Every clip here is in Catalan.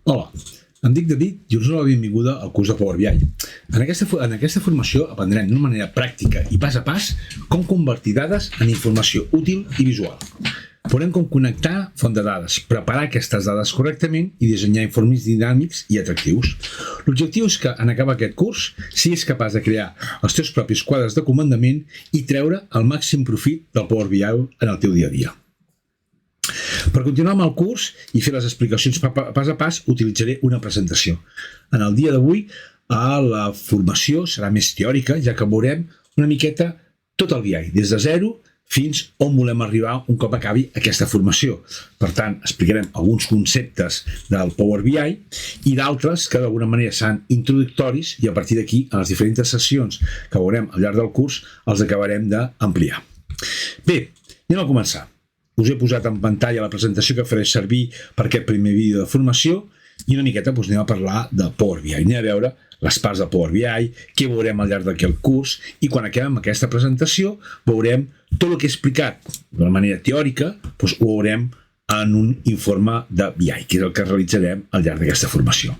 Hola, em dic David i us dono la benvinguda al curs de Power BI. En aquesta formació aprendrem d'una manera pràctica i pas a pas com convertir dades en informació útil i visual. Veurem com connectar font de dades, preparar aquestes dades correctament i dissenyar informes dinàmics i atractius. L'objectiu és que, en acabar aquest curs, siguis capaç de crear els teus propis quadres de comandament i treure el màxim profit del Power BI en el teu dia a dia. Per continuar amb el curs i fer les explicacions pas a pas, utilitzaré una presentació. En el dia d'avui, la formació serà més teòrica, ja que veurem una miqueta tot el BI, des de zero fins on volem arribar un cop acabi aquesta formació. Per tant, explicarem alguns conceptes del Power BI i d'altres que d'alguna manera seran introductoris i a partir d'aquí, en les diferents sessions que veurem al llarg del curs, els acabarem d'ampliar. Bé, anem a començar. Us he posat en pantalla la presentació que faré servir per aquest primer vídeo de formació i una miqueta anem a parlar de Power BI. Anem a veure les parts de Power BI, què veurem al llarg d'aquest curs i quan acabem aquesta presentació veurem tot el que he explicat d'una manera teòrica, ho veurem en un informe de BI, que és el que realitzarem al llarg d'aquesta formació.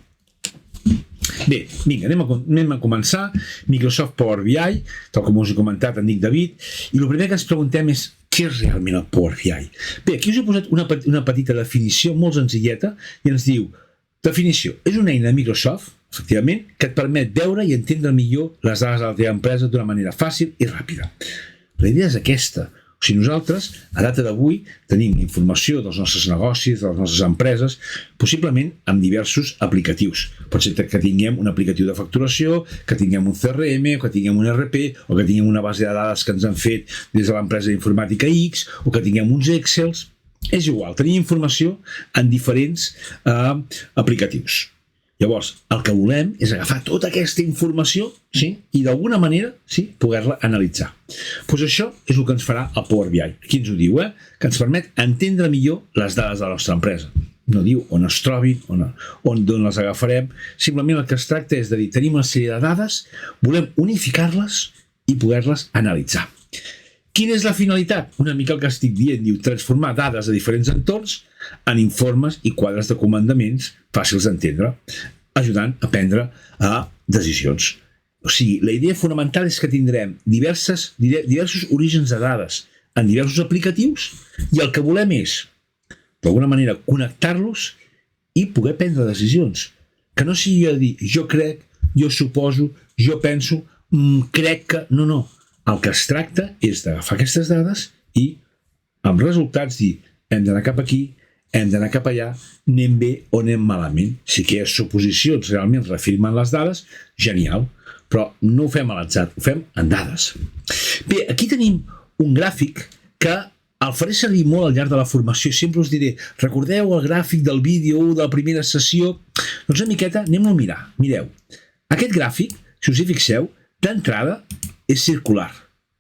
Bé, vinga, anem a començar. Microsoft Power BI, tal com us he comentat, em dic David, i el primer que ens preguntem és què és realment el Power BI? Bé, aquí us he posat una petita definició molt senzilleta i ens diu, definició, és una eina de Microsoft, efectivament, que et permet veure i entendre millor les dades de la teva empresa d'una manera fàcil i ràpida. La idea és aquesta. O sigui, nosaltres, a data d'avui, tenim informació dels nostres negocis, de les nostres empreses, possiblement amb diversos aplicatius. Pot ser que tinguem un aplicatiu de facturació, que tinguem un CRM, o que tinguem un ERP, o que tinguem una base de dades que ens han fet des de l'empresa d'informàtica X, o que tinguem uns Excels. És igual, tenim informació en diferents aplicatius. Llavors, el que volem és agafar tota aquesta informació i d'alguna manera poder-la analitzar. Doncs això és el que ens farà el Power BI. Aquí ens ho diu, que ens permet entendre millor les dades de la nostra empresa. No diu on es trobin, d'on les agafarem. Simplement el que es tracta és de dir, tenim una sèrie de dades, volem unificar-les i poder-les analitzar. Quina és la finalitat? Una mica el que estic dient, diu transformar dades de diferents entorns en informes i quadres de comandaments fàcils d'entendre, ajudant a prendre decisions. O sigui, la idea fonamental és que tindrem diversos orígens de dades en diversos aplicatius i el que volem és, d'alguna manera, connectar-los i poder prendre decisions. Que no sigui a dir, jo crec, jo suposo, jo penso, crec que... No. El que es tracta és d'agafar aquestes dades i, amb resultats, dir hem d'anar cap aquí, hem d'anar cap allà, anem bé o anem malament. Si aquelles suposicions realment reafirmen les dades, genial, però no ho fem a l'atzar, ho fem en dades. Bé, aquí tenim un gràfic que el faré servir molt al llarg de la formació i sempre us diré, recordeu el gràfic del vídeo de la primera sessió? Doncs una miqueta anem-lo a mirar. Mireu, aquest gràfic, si us hi fixeu, d'entrada és circular,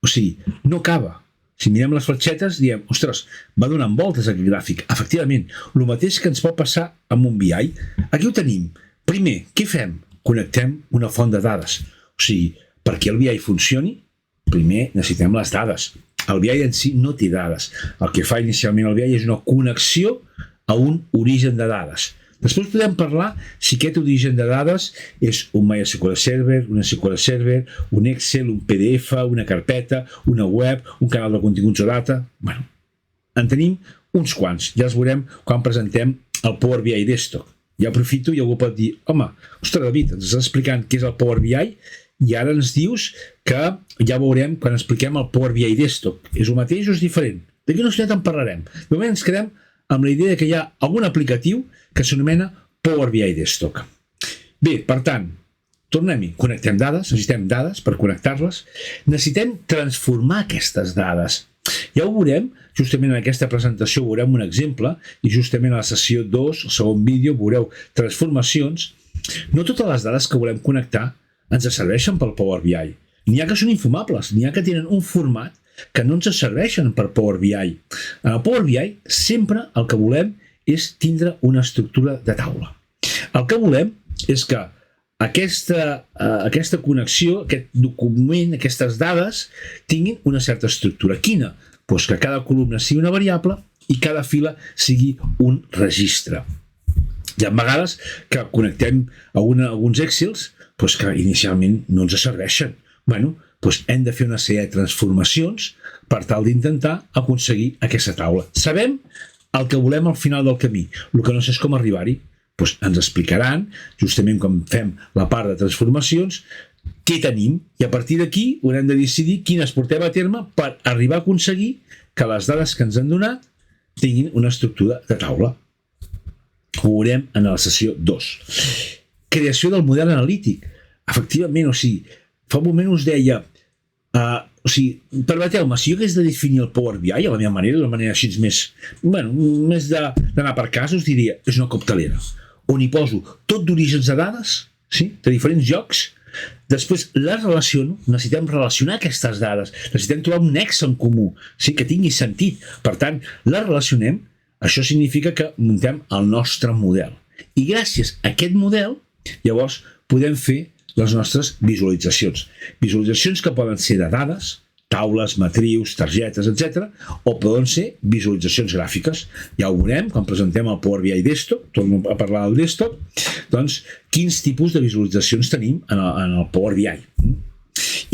o sigui, no acaba. Si mirem les fletxetes, diem, ostres, va donant voltes aquest gràfic. Efectivament, el mateix que ens pot passar amb un BI. Aquí ho tenim. Primer, què fem? Connectem una font de dades. O sigui, perquè el BI funcioni, primer necessitem les dades. El BI en si no té dades. El que fa inicialment el BI és una connexió a un origen de dades. Després podem parlar si aquest origen de dades és un MySQL Server, una SQL Server, un Excel, un PDF, una carpeta, una web, un canal de continguts o data... Bé, en tenim uns quants. Ja els veurem quan presentem el Power BI Desktop. Ja aprofito i algú pot dir, home, ostres, David, ens estàs explicant què és el Power BI i ara ens dius que ja veurem quan expliquem el Power BI Desktop. És el mateix o és diferent? D'aquí una estoneta en parlarem. De moment ens quedem amb la idea que hi ha algun aplicatiu que s'anomena Power BI Desktop. Bé, per tant, tornem-hi, connectem dades, necessitem dades per connectar-les, necessitem transformar aquestes dades. Ja ho veurem, justament en aquesta presentació veurem un exemple, i justament a la sessió 2, el segon vídeo, veureu transformacions. No totes les dades que volem connectar ens serveixen pel Power BI. N'hi ha que són infumables, n'hi ha que tenen un format que no ens serveixen per Power BI. En el Power BI sempre el que volem és tindre una estructura de taula. El que volem és que aquesta connexió, aquest document, aquestes dades, tinguin una certa estructura. Quina? Doncs que cada columna sigui una variable i cada fila sigui un registre. Hi ha vegades que connectem alguns Excels que inicialment no ens serveixen. Hem de fer una sèrie de transformacions per tal d'intentar aconseguir aquesta taula. Sabem el que volem al final del camí, el que no sé és com arribar-hi. Ens explicaran, justament quan fem la part de transformacions, què tenim, i a partir d'aquí haurem de decidir quines portem a terme per arribar a aconseguir que les dades que ens han donat tinguin una estructura de taula. Ho veurem en la sessió 2. Creació del model analític. Efectivament, fa un moment us deia, permeteu-me, si jo hagués de definir el Power BI a la meva manera, d'una manera així més d'anar per casos, diria, és una coctelera, on hi poso tot d'orígens de dades, de diferents llocs, després les relaciono, necessitem relacionar aquestes dades, necessitem trobar un nexe en comú, que tingui sentit, per tant, les relacionem. Això significa que muntem el nostre model. I gràcies a aquest model, llavors, podem fer les nostres visualitzacions. Visualitzacions que poden ser de dades, taules, matrius, targetes, etc. o poden ser visualitzacions gràfiques. Ja ho veurem quan presentem el Power BI Desktop, torno a parlar del desktop, doncs quins tipus de visualitzacions tenim en el Power BI.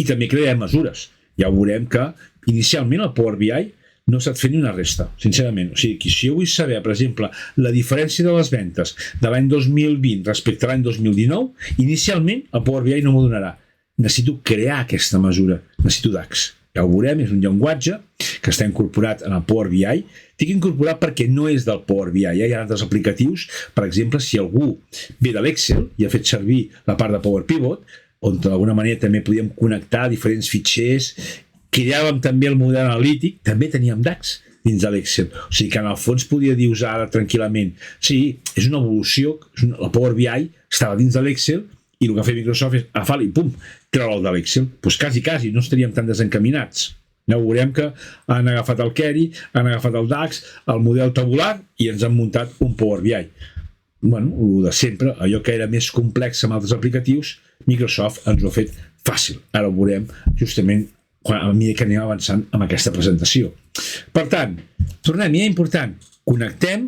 I també crearem mesures. Ja ho veurem que inicialment el Power BI no s'ha de fer ni una resta, sincerament. Si jo vull saber, per exemple, la diferència de les ventes de l'any 2020 respecte a l'any 2019, inicialment el Power BI no m'ho donarà. Necessito crear aquesta mesura, necessito DAX. Ja ho veurem, és un llenguatge que està incorporat en el Power BI. Dic incorporat perquè no és del Power BI, hi ha altres aplicatius. Per exemple, si algú ve de l'Excel i ha fet servir la part de Power Pivot, on d'alguna manera també podíem connectar diferents fitxers, creàvem també el model analític, també teníem DAX dins de l'Excel. O sigui que en el fons podia dir usar ara tranquil·lament. Sí, és una evolució, la Power BI estava dins de l'Excel i el que ha fet Microsoft és agafar-lo i pum, treure-lo de l'Excel. Doncs quasi, no estaríem tan desencaminats. Ja veurem que han agafat el query, han agafat el DAX, el model tabular i ens han muntat un Power BI. El de sempre, allò que era més complex amb altres aplicatius, Microsoft ens ho ha fet fàcil. Ara ho veurem justament a mesura que anem avançant amb aquesta presentació. Per tant, tornem, ja important, connectem,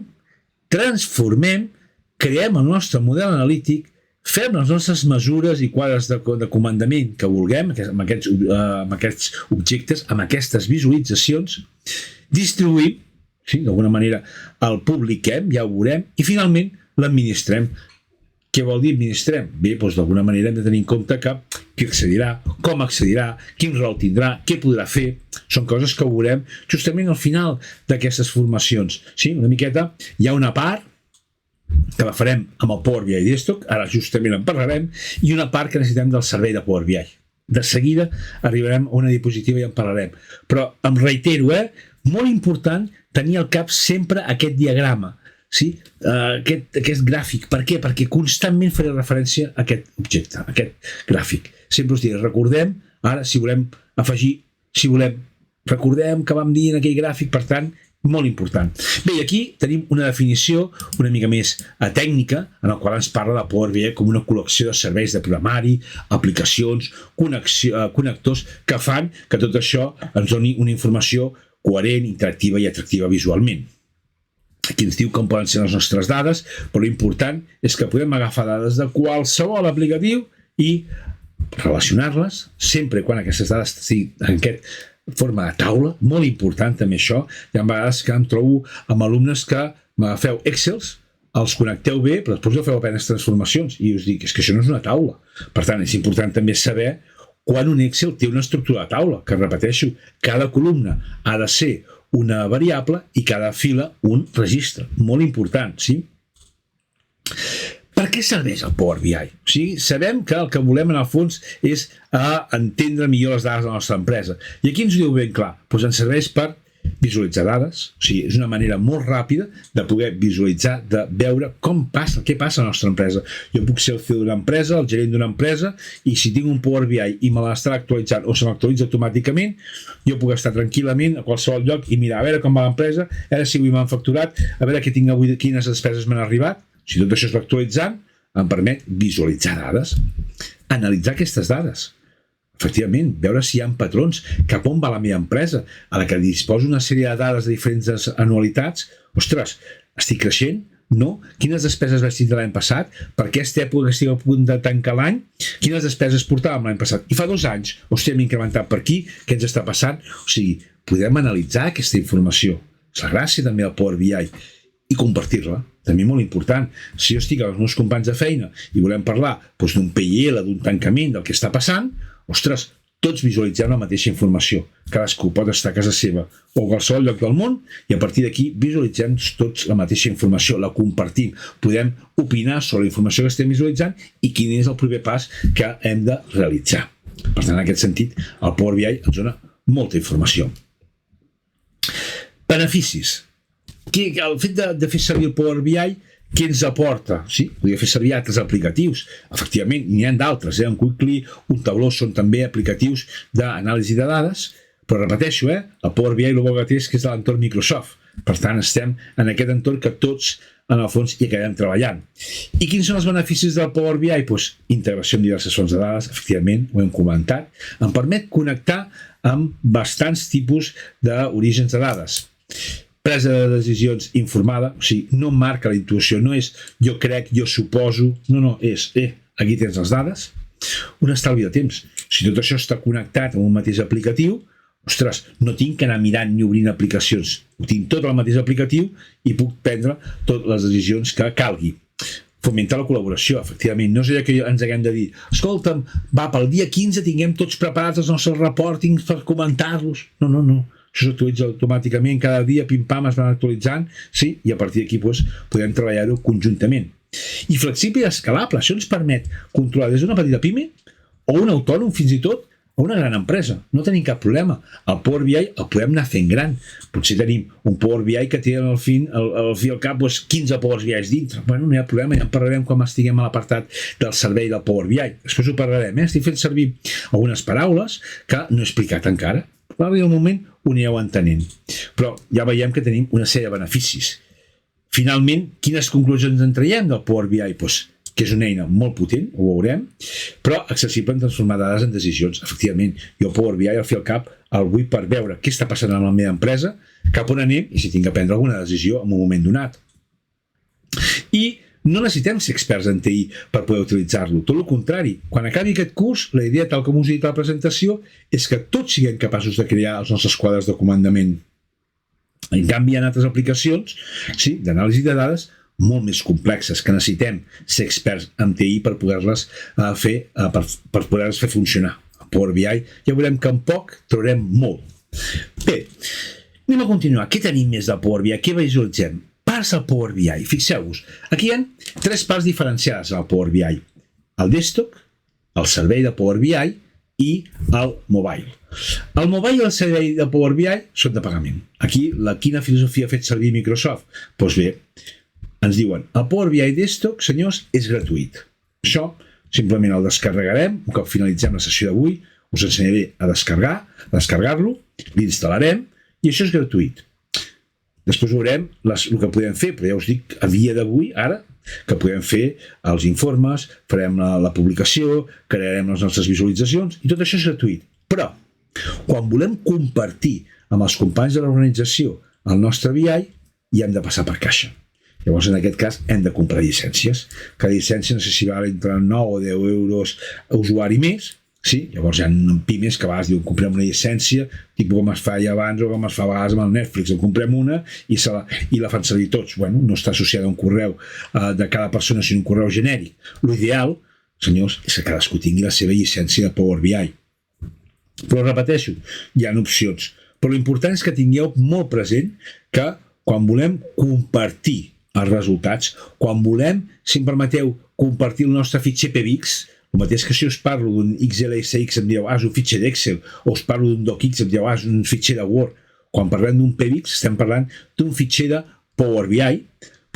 transformem, creem el nostre model analític, fem les nostres mesures i quadres de comandament que vulguem amb aquests objectes, amb aquestes visualitzacions, distribuïm, d'alguna manera el publiquem, ja ho veurem, i finalment l'administrem. Què vol dir administrem? Bé, d'alguna manera hem de tenir en compte que qui accedirà, com accedirà, quin rol tindrà, què podrà fer. Són coses que ho veurem justament al final d'aquestes formacions. Una miqueta, hi ha una part que la farem amb el Power BI Desktop, ara justament en parlarem, i una part que necessitem del servei de Power BI. De seguida arribarem a una diapositiva i en parlarem. Però em reitero, molt important tenir al cap sempre aquest diagrama, aquest gràfic. Per què? Perquè constantment faré referència a aquest objecte, a aquest gràfic. Sempre us diré, recordem, ara si volem afegir, recordem que vam dir en aquell gràfic, per tant, molt important. Bé, aquí tenim una definició una mica més tècnica, en la qual ens parla de Power BI com una col·lecció de serveis de programari, aplicacions, connectors que fan que tot això ens doni una informació coherent, interactiva i atractiva visualment. Aquí ens diu com poden ser les nostres dades, però l'important és que podem agafar dades de qualsevol aplicatiu i relacionar-les, sempre quan aquestes dades estiguin en aquesta forma de taula, molt important també això. Hi ha vegades que em trobo amb alumnes que m'agafeu Excels, els connecteu bé, però després no feu apenes transformacions, i us dic, és que això no és una taula. Per tant, és important també saber quan un Excel té una estructura de taula, que repeteixo, cada columna ha de ser una variable i cada fila un registre. Molt important, sí? Per què serveix el Power BI? Sabem que el que volem en el fons és entendre millor les dades de la nostra empresa. I aquí ens ho diu ben clar. Ens serveix per visualitzar dades, és una manera molt ràpida de poder visualitzar, de veure què passa a la nostra empresa. Jo puc ser el CEO d'una empresa, el gerent d'una empresa, i si tinc un Power BI i me l'estarà actualitzant o se m'actualitza automàticament, jo puc estar tranquil·lament a qualsevol lloc i mirar a veure com va l'empresa, a veure si avui m'han facturat, a veure què tinc avui, quines despeses m'han arribat. Si tot això es va actualitzant, em permet visualitzar dades, analitzar aquestes dades. Efectivament, veure si hi ha patrons, cap on va la meva empresa, a la que disposo una sèrie de dades de diferents anualitats. Ostres, estic creixent? No. Quines despeses vaig tindre l'any passat? Per aquesta època que estic a punt de tancar l'any, quines despeses portàvem l'any passat? I fa 2 anys, hòstia, hem incrementat per aquí, què ens està passant? O sigui, podem analitzar aquesta informació. És la gràcia també del Power BI i compartir-la. També molt important. Si jo estic amb els meus companys de feina i volem parlar d'un PIL, d'un tancament, del que està passant, ostres, tots visualitzem la mateixa informació. Cadascú pot estar a casa seva o a qualsevol lloc del món i a partir d'aquí visualitzem tots la mateixa informació, la compartim. Podem opinar sobre la informació que estem visualitzant i quin és el primer pas que hem de realitzar. Per tant, en aquest sentit, el Power BI ens dona molta informació. Beneficis. El fet de fer servir el Power BI, què ens aporta? Sí, podria fer servir altres aplicatius. Efectivament, n'hi ha d'altres. Un Quickly, un Tableau són també aplicatius d'anàlisi de dades, però repeteixo, el Power BI el bo que té és que és de l'entorn Microsoft. Per tant, estem en aquest entorn que tots, en el fons, hi acabem treballant. I quins són els beneficis del Power BI? Integració amb diverses fonts de dades, efectivament, ho hem comentat. Em permet connectar amb bastants tipus d'orígens de dades. Presa de decisions informada, o sigui, no marca la intuïció, no és jo crec, jo suposo, no, és aquí tens les dades, un estalvi de temps. Si tot això està connectat amb un mateix aplicatiu, ostres, no tinc que anar mirant ni obrint aplicacions, ho tinc tot al mateix aplicatiu i puc prendre totes les decisions que calgui. Fomentar la col·laboració, efectivament, no és allò que ens haguem de dir, escolta'm, pel dia 15 tinguem tots preparats els nostres reportings per comentar-los. No. Això s'actualitza automàticament cada dia, pim-pam, es van actualitzant, sí, i a partir d'aquí podem treballar-ho conjuntament. I flexible i escalable, això ens permet controlar des d'una petita pime o un autònom, fins i tot, a una gran empresa. No tenim cap problema. El Power BI el podem anar fent gran. Potser tenim un Power BI que té al fi al cap 15 Power BIs dintre. Bueno, no hi ha problema, ja en parlarem quan estiguem a l'apartat del servei del Power BI. Després ho parlarem, Estic fent servir algunes paraules que no he explicat encara. Va arribar un moment ho aneu entenent. Però ja veiem que tenim una sèrie de beneficis. Finalment, quines conclusions en traiem del Power BI? Que és una eina molt potent, ho veurem, però accessible en transformar dades en decisions. Efectivament, jo Power BI al fi al cap el vull per veure què està passant amb la meva empresa, cap on anem i si tinc que prendre alguna decisió en un moment donat. I no necessitem ser experts en TI per poder utilitzar-lo. Tot el contrari, quan acabi aquest curs, la idea, tal com us he dit a la presentació, és que tots siguem capaços de crear els nostres quadres de comandament. En canvi, hi ha altres aplicacions d'anàlisi de dades molt més complexes, que necessitem ser experts en TI per poder-les fer funcionar. A Power BI ja veurem que en poc traurem molt. Bé, anem a continuar. Què tenim més del Power BI? Què visualitzem? Parts del Power BI. Fixeu-vos, aquí hi ha 3 parts diferenciades al Power BI. El desktop, el servei de Power BI i el mobile. El mobile i el servei de Power BI són de pagament. Aquí, quina filosofia ha fet servir Microsoft? Doncs bé, ens diuen, el Power BI Desktop, senyors, és gratuït. Això, simplement el descarregarem, un cop finalitzem la sessió d'avui, us ensenyaré a descarregar-lo, l'instal·larem, i això és gratuït. Després veurem el que podem fer, però ja us dic, a dia d'avui, ara, que podem fer els informes, farem la publicació, crearem les nostres visualitzacions, i tot això és gratuït. Però, quan volem compartir amb els companys de l'organització el nostre BI, hi hem de passar per caixa. Llavors, en aquest cas, hem de comprar llicències. Cada llicència, no sé si val entre 9 o 10 euros a usuari més. Sí, llavors hi ha pimes que a vegades diuen comprem una llicència, tipus com es fa ja abans o com es fa a vegades amb el Netflix, en comprem una i la fan servir tots. Bueno, no està associada a un correu de cada persona, sinó un correu genèric. L'ideal, senyors, és que cadascú tingui la seva llicència de Power BI. Però repeteixo, hi ha opcions. Però l'important és que tingueu molt present que quan volem compartir els resultats, quan volem, si em permeteu, compartir el nostre fitxer PBX, el mateix que si us parlo d'un XLSX em dieu, és un fitxer d'Excel, o us parlo d'un DocX em dieu, és un fitxer de Word. Quan parlem d'un PBX estem parlant d'un fitxer de Power BI,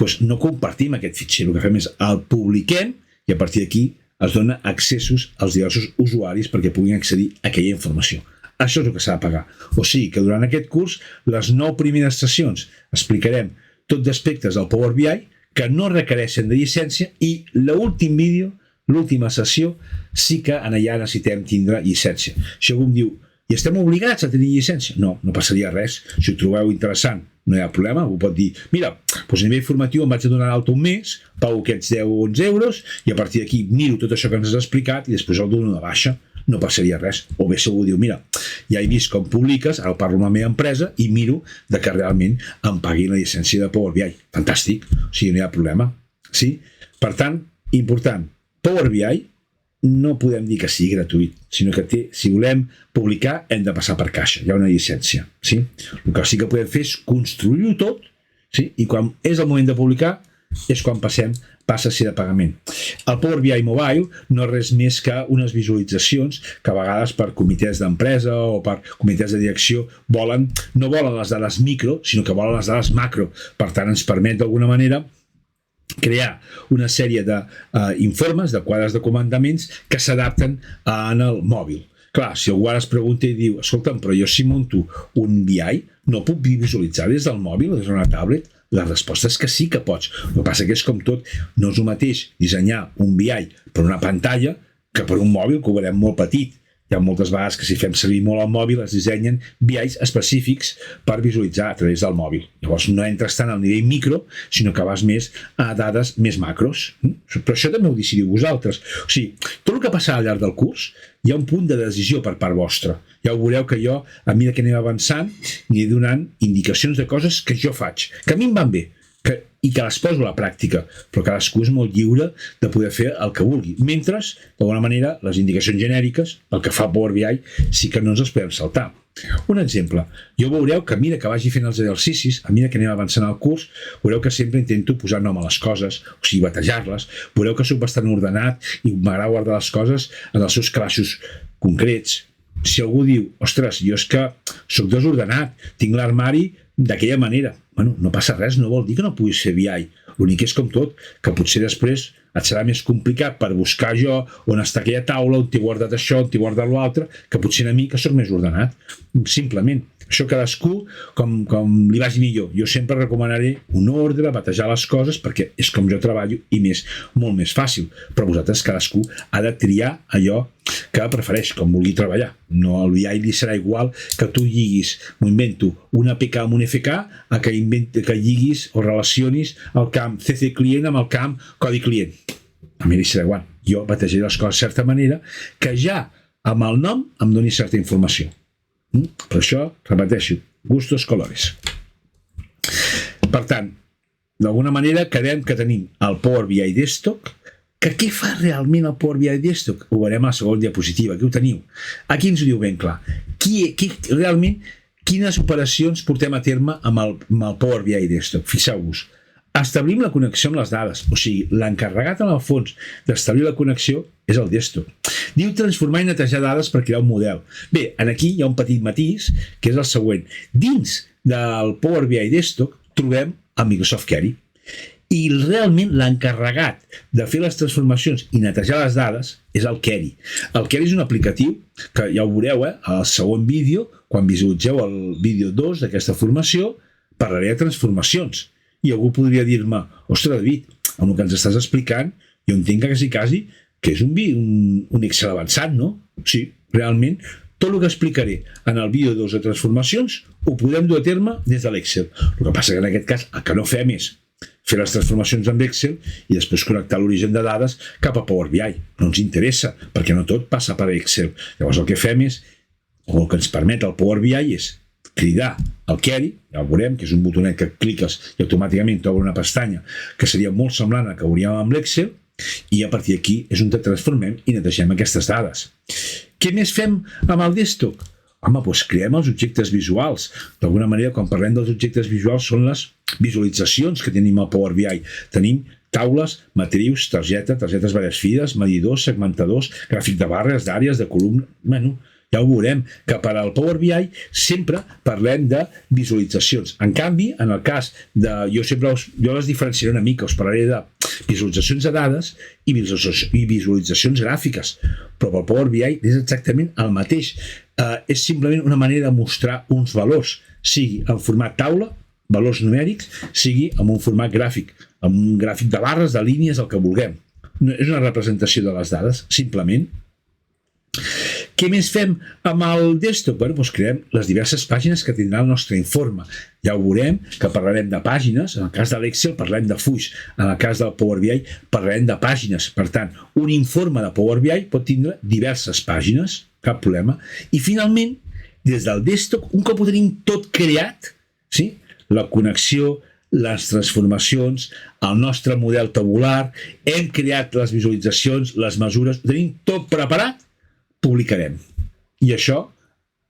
doncs no compartim aquest fitxer, el que fem és el publiquem i a partir d'aquí es dona accessos als diversos usuaris perquè puguin accedir a aquella informació. Això és el que s'ha de pagar. O sigui que durant aquest curs, les 9 primeres sessions explicarem tot d'aspectes del Power BI que no requereixen de llicència i l'últim vídeo, l'última sessió, sí que en allà necessitem tindre llicència. Si algú em diu, i estem obligats a tenir llicència? No, no passaria res. Si ho trobeu interessant, no hi ha problema, ho pot dir, mira, doncs a nivell formatiu em vaig a donar d'alta un mes, pago aquests 10 o 11 euros, i a partir d'aquí miro tot això que ens has explicat i després el dono de baixa, no passaria res. O bé si algú diu, mira, ja he vist com publiques, ara parlo amb la meva empresa i miro de que realment em paguin la llicència de Power BI. Fantàstic, o sigui, no hi ha problema. Sí? Per tant, important, Power BI no podem dir que sigui gratuït, sinó que si volem publicar hem de passar per caixa, hi ha una llicència. Sí? El que sí que podem fer és construir-ho tot, sí? I quan és el moment de publicar és quan passa a ser de pagament. El Power BI Mobile no és res més que unes visualitzacions que a vegades per comitès d'empresa o per comitès de direcció no volen les dades micro, sinó que volen les dades macro. Per tant, ens permet d'alguna manera crear una sèrie d'informes, de quadres de comandaments que s'adapten en el mòbil. Clar, si algú ara es pregunta i diu, escolta'm, però jo si monto un BI no puc visualitzar des del mòbil, des d'una tablet? La resposta és que sí que pots. El que passa que és com tot, no és el mateix dissenyar un BI per una pantalla que per un mòbil, que ho veurem molt petit. Hi ha moltes vegades que si fem servir molt el mòbil es dissenyen BIs específics per visualitzar a través del mòbil. Llavors no entres tant al nivell micro, sinó que vas més a dades més macros. Però això també ho decidiu vosaltres. O sigui, tot el que passa al llarg del curs hi ha un punt de decisió per part vostra. Ja ho veureu que jo, a mesura que anem avançant, aniré donant indicacions de coses que jo faig, que a mi em van bé, i que les poso a la pràctica, però cadascú és molt lliure de poder fer el que vulgui. Mentre, d'alguna manera, les indicacions genèriques, el que fa Power BI, sí que no ens les podem saltar. Un exemple, jo veureu que a mesura que vagi fent els exercicis, a mesura que anem avançant al curs, veureu que sempre intento posar nom a les coses, o sigui, batejar-les, veureu que soc bastant ordenat i m'agrada guardar les coses en els seus calaixos concrets. Si algú diu, ostres, jo és que soc desordenat, tinc l'armari d'aquella manera. Bueno, no passa res, no vol dir que no puguis fer BI. L'únic és com tot, que potser després et serà més complicat per buscar jo on està aquella taula, on t'he guardat això, on t'he guardat l'altre, que potser a mi que sóc més ordenat. Simplement. Això cadascú com li vagi millor. Jo sempre recomanaré un ordre, batejar les coses, perquè és com jo treballo i molt més fàcil. Però vosaltres cadascú ha de triar allò que prefereix, com vulgui treballar. No, el BI li serà igual que tu lliguis, m'ho invento, un APK amb un FK, a que lliguis o relacionis el camp CC client amb el camp codi client. A mi li serà igual. Jo batejaré les coses de certa manera que ja amb el nom em doni certa informació. Per això, repeteixo, gustos colores. Per tant, d'alguna manera quedem que tenim el Power BI Desktop, que què fa realment el Power BI Desktop? Ho veurem a la segona diapositiva, aquí ho teniu. Aquí ens ho diu ben clar. Realment, quines operacions portem a terme amb el Power BI Desktop? Fixeu-vos. Establim la connexió amb les dades, o sigui, l'encarregat en el fons d'establir la connexió és el desktop. Diu transformar i netejar dades per crear un model. Bé, aquí hi ha un petit matís, que és el següent. Dins del Power BI Desktop trobem el Microsoft Query. I realment l'encarregat de fer les transformacions i netejar les dades és el Query. El Query és un aplicatiu que ja ho veureu, al segon vídeo, quan visualitzeu el vídeo 2 d'aquesta formació, parlaré de transformacions. I algú podria dir-me, ostres, David, amb el que ens estàs explicant, jo entenc que quasi que és un Excel avançat, no? Sí, realment, tot el que explicaré en el vídeo 2 de transformacions ho podem dur a terme des de l'Excel. El que passa que en aquest cas el que no fem és fer les transformacions amb Excel i després connectar l'origen de dades cap a Power BI. No ens interessa, perquè no tot passa per Excel. Llavors el que fem és, o el que ens permet el Power BI és cridar el Query, ja ho veurem, que és un botonet que cliques i automàticament t'obre una pestanya que seria molt semblant a que hauríem amb l'Excel, i a partir d'aquí és on transformem i netegem aquestes dades. Què més fem amb el desktop? Home, doncs creem els objectes visuals. D'alguna manera, quan parlem dels objectes visuals, són les visualitzacions que tenim al Power BI. Tenim taules, matrius, targetes diverses fides, medidors, segmentadors, gràfic de barres, d'àrees, de columnes... Bueno, ja ho veurem, que per al Power BI sempre parlem de visualitzacions. En canvi, en el cas de... Jo les diferenciaré una mica, us parlaré de visualitzacions de dades i visualitzacions gràfiques. Però pel Power BI és exactament el mateix. És simplement una manera de mostrar uns valors, sigui en format taula, valors numèrics, sigui en un format gràfic, amb un gràfic de barres, de línies, el que vulguem. És una representació de les dades, simplement. Què més fem amb el desktop? Bueno, doncs creem les diverses pàgines que tindrà el nostre informe. Ja ho veurem, que parlarem de pàgines, en el cas de l'Excel parlarem de fulls, en el cas del Power BI parlarem de pàgines. Per tant, un informe de Power BI pot tindre diverses pàgines, cap problema. I finalment, des del desktop, un cop ho tenim tot creat, sí? La connexió, les transformacions, el nostre model tabular, hem creat les visualitzacions, les mesures, ho tenim tot preparat, publicarem. I això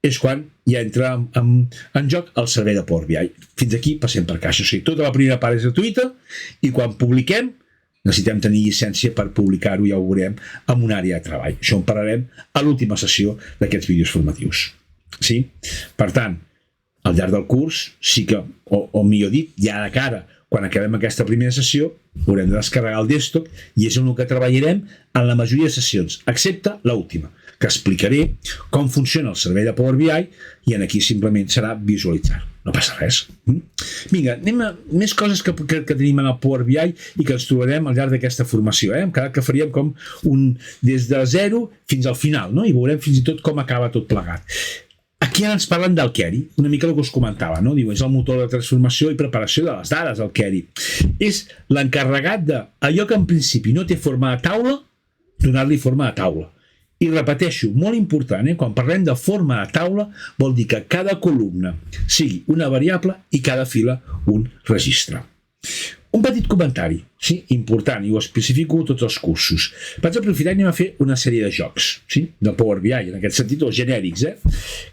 és quan ja entra en joc el servei de Power BI. Fins aquí passem per caixa. O sigui, tota la primera part és gratuïta i quan publiquem necessitem tenir llicència per publicar-ho, ja ho veurem, en una àrea de treball. Això en parlarem a l'última sessió d'aquests vídeos formatius. Sí? Per tant, al llarg del curs sí que, o millor dit, ja de cara, quan acabem aquesta primera sessió, haurem de descarregar el desktop i és en el que treballarem en la majoria de sessions, excepte l'última, que explicaré com funciona el servei de Power BI i aquí simplement serà visualitzar. No passa res. Vinga, anem a més coses que tenim en el Power BI i que ens trobarem al llarg d'aquesta formació. Hem quedat que faríem com des de zero fins al final, no? I veurem fins i tot com acaba tot plegat. Aquí ara ens parlen del query, una mica el que us comentava, no? Diu, és el motor de transformació i preparació de les dades, el query. És l'encarregat d'allò que en principi no té forma de taula, donar-li forma de taula. I repeteixo, molt important, quan parlem de forma de taula, vol dir que cada columna sigui una variable i cada fila un registre. Un petit comentari, sí? Important, i ho especifico tots els cursos. Vaig aprofitar i anem a fer una sèrie de jocs, sí? De Power BI, en aquest sentit, o genèrics.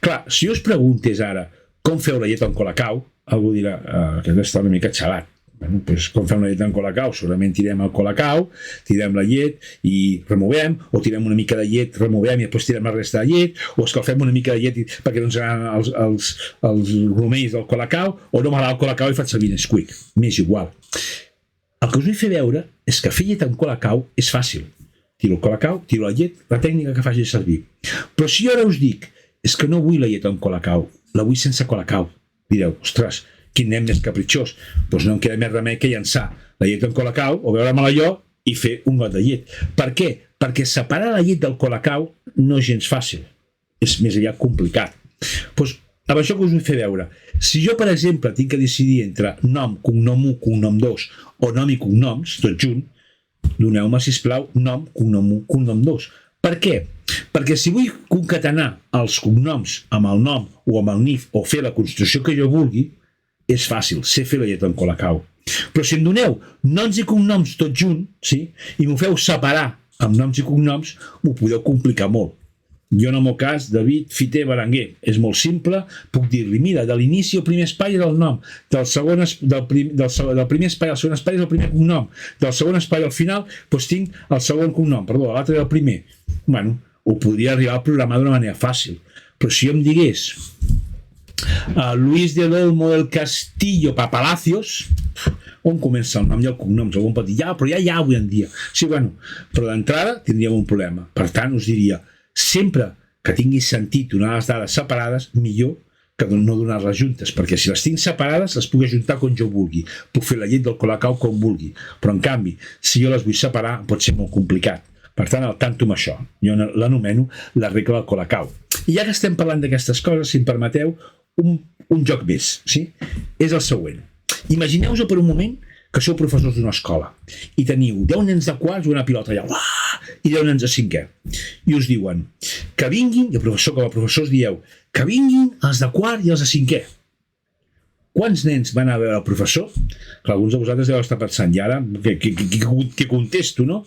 Clar, si us preguntés ara com feu la llet en Colacau, algú dirà que està una mica xalat. Bueno, doncs, com fem la llet en Colacau? Segurament tirem el Colacau, tirem la llet i removem, o tirem una mica de llet, removem i després tirem la resta de llet, o escalfem una mica de llet perquè no ens agraden els romells del Colacau, o no m'agrada el Colacau i faig servir Nesquik. M'és igual. El que us vull fer veure és que fer llet en Colacau és fàcil. Tiro el Colacau, tiro la llet, la tècnica que faci servir. Però si jo ara us dic, és que no vull la llet en Colacau, la vull sense Colacau, direu, ostres, quin nen més capritxós. Doncs no em queda més remei que llançar la llet en Colacau o veure-me-la jo i fer un got de llet. Per què? Perquè separar la llet del Colacau no és gens fàcil. És més aviat complicat. Doncs amb això que us vull fer veure. Si jo, per exemple, tinc que decidir entre nom, cognom 1, cognom 2 o nom i cognoms, tot junt, doneu-me, sisplau, nom, cognom 1, cognom 2. Per què? Perquè si vull concatenar els cognoms amb el nom o amb el NIF o fer la construcció que jo vulgui, és fàcil, sé fer la llet en Colacau. Però si em doneu noms i cognoms tot junt, sí? I m'ho feu separar amb noms i cognoms, m'ho podeu complicar molt. Jo en el meu cas, David Fiter Berenguer, és molt simple, puc dir-li, mira, de l'inici el primer espai és el nom, del primer espai al segon espai és el primer cognom, del segon espai al final doncs tinc el segon cognom, perdó, l'altre és el primer. Bueno, ho podria arribar a programar d'una manera fàcil, però si jo em digués Luis del Olmo del Castillo Papalacios, on comença el nom i el cognom? Algú pot dir, ja, però ja hi ha avui en dia. Sí, bueno, però d'entrada tindríem un problema. Per tant, us diria, sempre que tingui sentit donar les dades separades, millor que no donar-les juntes, perquè si les tinc separades les puc ajuntar com jo vulgui, puc fer la llet del Colacau com vulgui, però en canvi, si jo les vull separar, pot ser molt complicat. Per tant, al tanto amb això. Jo l'anomeno la regla del Colacau. I ja que estem parlant d'aquestes coses, si em permeteu, un joc més, sí? És el següent. Imagineu-vos per un moment que sou professors d'una escola i teniu 10 nens de quarts i una pilota allà, i 10 nens de cinquè. I us diuen que vinguin, i el professor com a professors dieu, que vinguin els de quart i els de cinquè. Quants nens van a veure el professor? Que alguns de vosaltres deu estar pensant, i ara, què contesto, no?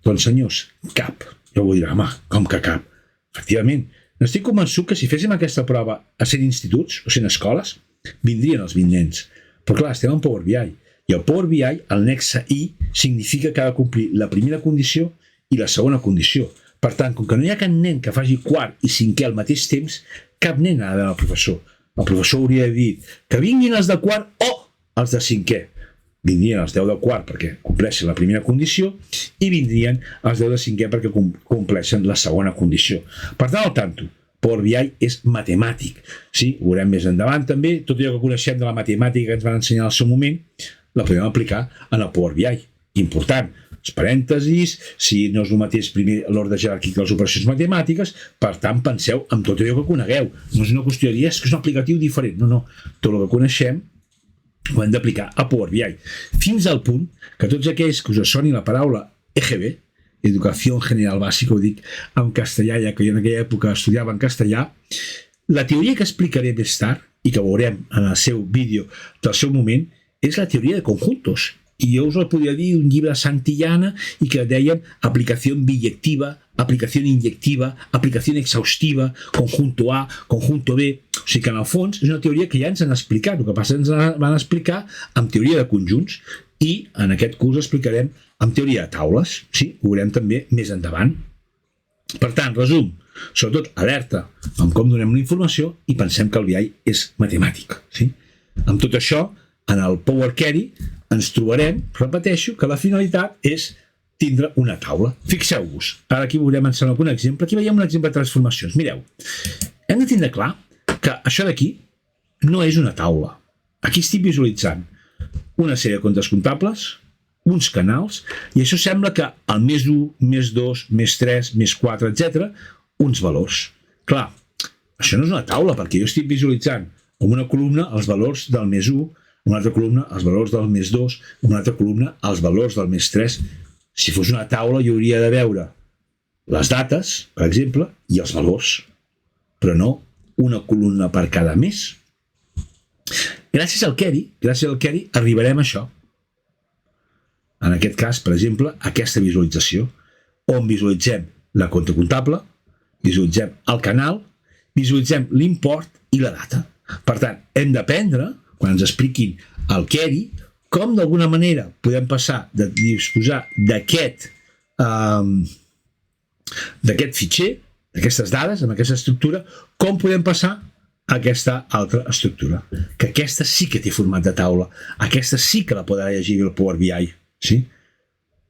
Doncs senyors, cap. Jo vull dir, home, com que cap? Efectivament, n'estic convençut que si féssim aquesta prova a 100 instituts o 100 escoles, vindrien els 20 nens. Però clar, estem en Power BI. I el Power BI, el nexe I, significa que ha de complir la primera condició i la segona condició. Per tant, com que no hi ha cap nen que faci quart i cinquè al mateix temps, cap nen ha de veure el professor. El professor hauria de dir que vinguin els de quart o els de cinquè. Vindrien els 10 de quart perquè compleixen la primera condició i vindrien els 10 de cinquè perquè compleixen la segona condició. Per tant, al tanto, Power BI és matemàtic. Sí, ho veurem més endavant també. Tot allò que coneixem de la matemàtica que ens van ensenyar al seu moment, la podem aplicar en el Power BI. Important. els parèntesis, si no és el mateix primer l'ordre jeràrquic de les operacions matemàtiques. Per tant, penseu en tot allò que conegueu. No és una qüestió de dir, és que és un aplicatiu diferent. No. Tot el que coneixem ho hem d'aplicar a Power BI. Fins al punt que tots aquells que us soni la paraula EGB, Educació General Bàsica, ho dic en castellà, ja que jo en aquella època estudiava en castellà, la teoria que explicaré més tard, i que veurem en el seu vídeo del seu moment, és la teoria de conjuntos. I jo us el podria dir un llibre de Santillana i que deien aplicació biyectiva, aplicació inyectiva, aplicació exhaustiva, conjunto A, conjunto B. O sigui que en el fons és una teoria que ja ens han explicat. El que passa és que ens van explicar amb teoria de conjunts i en aquest curs explicarem amb teoria de taules. Sí, ho veurem també més endavant. Per tant, resum, sobretot alerta amb com donem una informació i pensem que el BI és matemàtic. Sí? Amb tot això, en el Power Query ens trobarem, repeteixo, que la finalitat és tindre una taula. Fixeu-vos, ara aquí veurem ensenyar algun exemple. Aquí veiem un exemple de transformacions. Mireu, hem de tindre clar que això d'aquí no és una taula. Aquí estic visualitzant una sèrie de comptes comptables, uns canals, i això sembla que el més 1, més 2, més 3, més 4, etc., uns valors. Clar, això no és una taula, perquè jo estic visualitzant en una columna els valors del més 1, en una altra columna els valors del més 2, en una altra columna els valors del més 3. Si fos una taula, jo hauria de veure les dates, per exemple, i els valors, però no una columna per cada mes. Gràcies al query, arribarem a això. En aquest cas, per exemple, aquesta visualització, on visualitzem la compte comptable, visualitzem el canal, visualitzem l'import i la data. Per tant, hem d'aprendre, quan ens expliquin el query, com d'alguna manera podem passar de disposar d'aquest fitxer, d'aquestes dades, amb aquesta estructura, com podem passar a aquesta altra estructura. Que aquesta sí que té format de taula, aquesta sí que la podrà llegir el Power BI. Sí?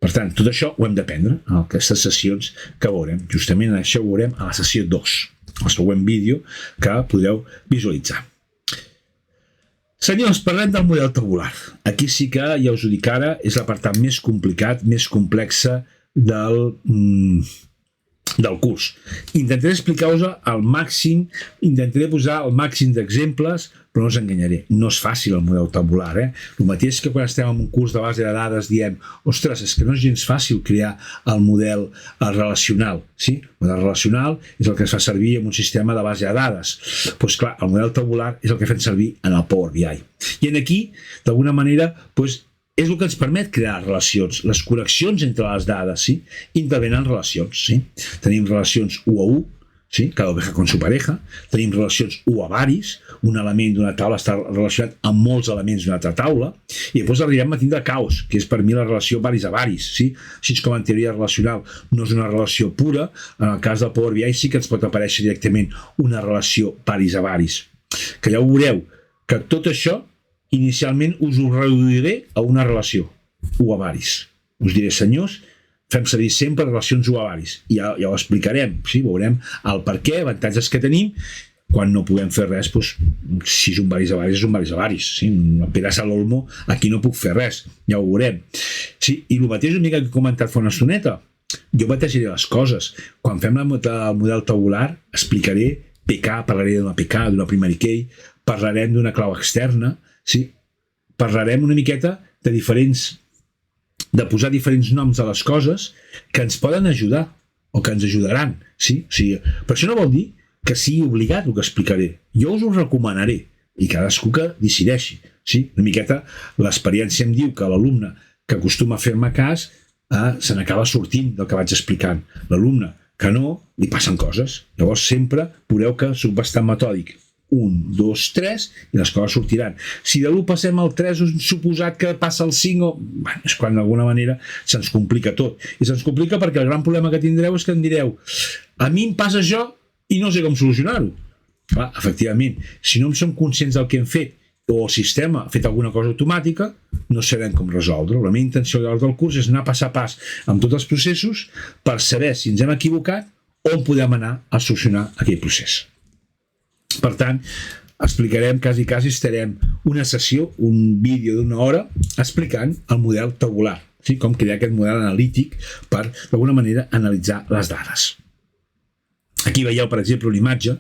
Per tant, tot això ho hem d'aprendre en aquestes sessions que veurem. Justament això ho veurem a la sessió 2, el següent vídeo que podeu visualitzar. Senyors, parlem del model tabular. Aquí sí que, ja us ho dic ara, és l'apartat més complicat, més complexa del curs. Intentaré explicar-vos al màxim, intentaré posar el màxim d'exemples, però no us enganyaré. No és fàcil el model tabular. El mateix que quan estem en un curs de base de dades diem, ostres, és que no és gens fàcil crear el model relacional. Sí? El model relacional és el que es fa servir en un sistema de base de dades. Doncs clar, el model tabular és el que fem servir en el Power BI. I aquí, d'alguna manera, és el que ens permet crear relacions, les connexions entre les dades, sí? Intervenen relacions. Sí? Tenim relacions 1 a 1, sí? Cada oveja con su pareja, tenim relacions 1 a varis, un element d'una taula està relacionat amb molts elements d'una altra taula, i després arribem a tindre caos, que és per mi la relació varis a varis. Sí? Així com en teoria relacional no és una relació pura, en el cas del Power BI sí que ens pot aparèixer directament una relació varis a varis. Que ja ho veureu, que tot això inicialment us ho reduiré a una relació, 1 a varis. Us diré, senyors, fem servir sempre relacions 1 a varis. I ja ho explicarem, sí? Veurem el per què, avantatges que tenim, quan no puguem fer res, si és un varis a varis, és un varis a varis. Sí? Una pedaç a l'olmo, aquí no puc fer res, ja ho veurem. Sí? I el mateix una mica que he comentat fa una estoneta, jo batejaré les coses. Quan fem el model tabular, explicaré PK, parlaré d'una PK, d'una primary key, parlarem d'una clau externa, sí? Parlarem una miqueta de posar diferents noms a les coses que ens poden ajudar o que ens ajudaran. Sí? O sigui, però això no vol dir que sigui obligat el que explicaré. Jo us ho recomanaré i cadascú que decideixi. Sí? Una miqueta l'experiència em diu que l'alumne que acostuma a fer-me cas se n'acaba sortint del que vaig explicant. L'alumne que no, li passen coses. Llavors sempre veureu que soc bastant metòdic. 1, 2, 3, i les coses sortiran. Si de l'1 passem al 3, és suposat que passa al 5, és quan d'alguna manera se'ns complica tot. I se'ns complica perquè el gran problema que tindreu és que em direu, a mi em passa això i no sé com solucionar-ho. Clar, efectivament, si no en som conscients del que hem fet o el sistema ha fet alguna cosa automàtica, no sabem com resoldre. La meva intenció a l'hora del curs és anar pas a pas amb tots els processos per saber si ens hem equivocat on podem anar a solucionar aquell procés. Per tant, explicarem, quasi estarem una sessió, un vídeo d'1 hora, explicant el model tabular. sí? Com crear aquest model analític per, d'alguna manera, analitzar les dades. Aquí veieu, per exemple, una imatge.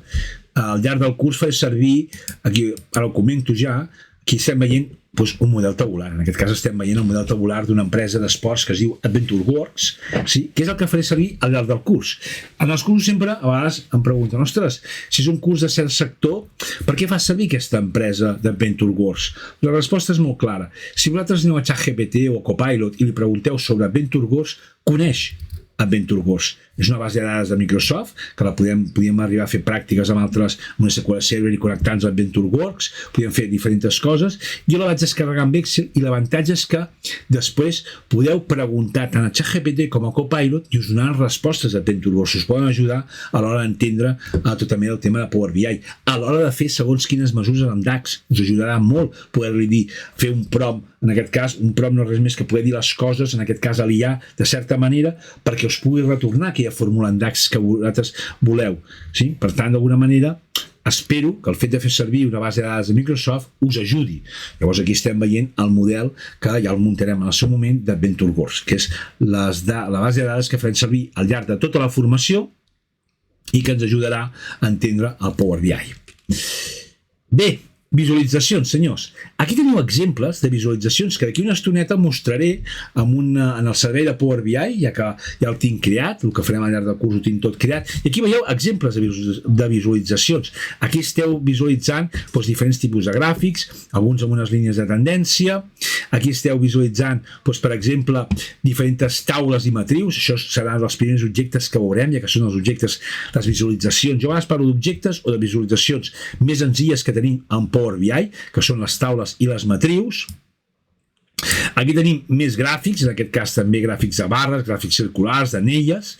Al llarg del curs faré servir, aquí ara ho comento ja, aquí estem veient un model tabular. En aquest cas estem veient el model tabular d'una empresa d'esports que es diu AdventureWorks, sí? Que és el que faré servir al llarg del curs. En els cursos sempre, a vegades, em pregunten, ostres, si és un curs de cert sector, per què fas servir aquesta empresa d'AdventureWorks? La resposta és molt clara. Si vosaltres aneu a ChatGPT o a Copilot i li pregunteu sobre AdventureWorks, coneix AdventureWorks. És una base de dades de Microsoft, que la podíem arribar a fer pràctiques amb altres, amb un SQL Server i connectar-nos a AdventureWorks, podíem fer diferents coses. Jo la vaig descarregar amb Excel i l'avantatge és que després podeu preguntar tant a ChatGPT com a Copilot i us donaran respostes d'AdventureWorks. Us poden ajudar a l'hora d'entendre tot també el tema de Power BI. A l'hora de fer segons quines mesures amb DAX, us ajudarà molt poder-li dir, fer un prompt, en aquest cas, un prompt no és res més que poder dir les coses, en aquest cas a l'IA, de certa manera, perquè us pugui retornar aquella fórmula en DAX que vosaltres voleu. Sí? Per tant, d'alguna manera, espero que el fet de fer servir una base de dades de Microsoft us ajudi. Llavors aquí estem veient el model que ja el muntarem en el seu moment d'AdventureWorks, que és la base de dades que farem servir al llarg de tota la formació i que ens ajudarà a entendre el Power BI. Bé, visualitzacions, senyors. Aquí teniu exemples de visualitzacions que d'aquí una estoneta mostraré en el servei de Power BI, ja que ja el tinc creat, el que farem al llarg del curs ho tinc tot creat, i aquí veieu exemples de visualitzacions. Aquí esteu visualitzant diferents tipus de gràfics, alguns amb unes línies de tendència, aquí esteu visualitzant, per exemple, diferents taules i matrius, això seran els primers objectes que veurem, ja que són els objectes, les visualitzacions. Jo a vegades parlo d'objectes o de visualitzacions més senzilles que tenim en Power BI, que són les taules i les matrius. Aquí tenim més gràfics, en aquest cas també gràfics de barres, gràfics circulars, d'anelles,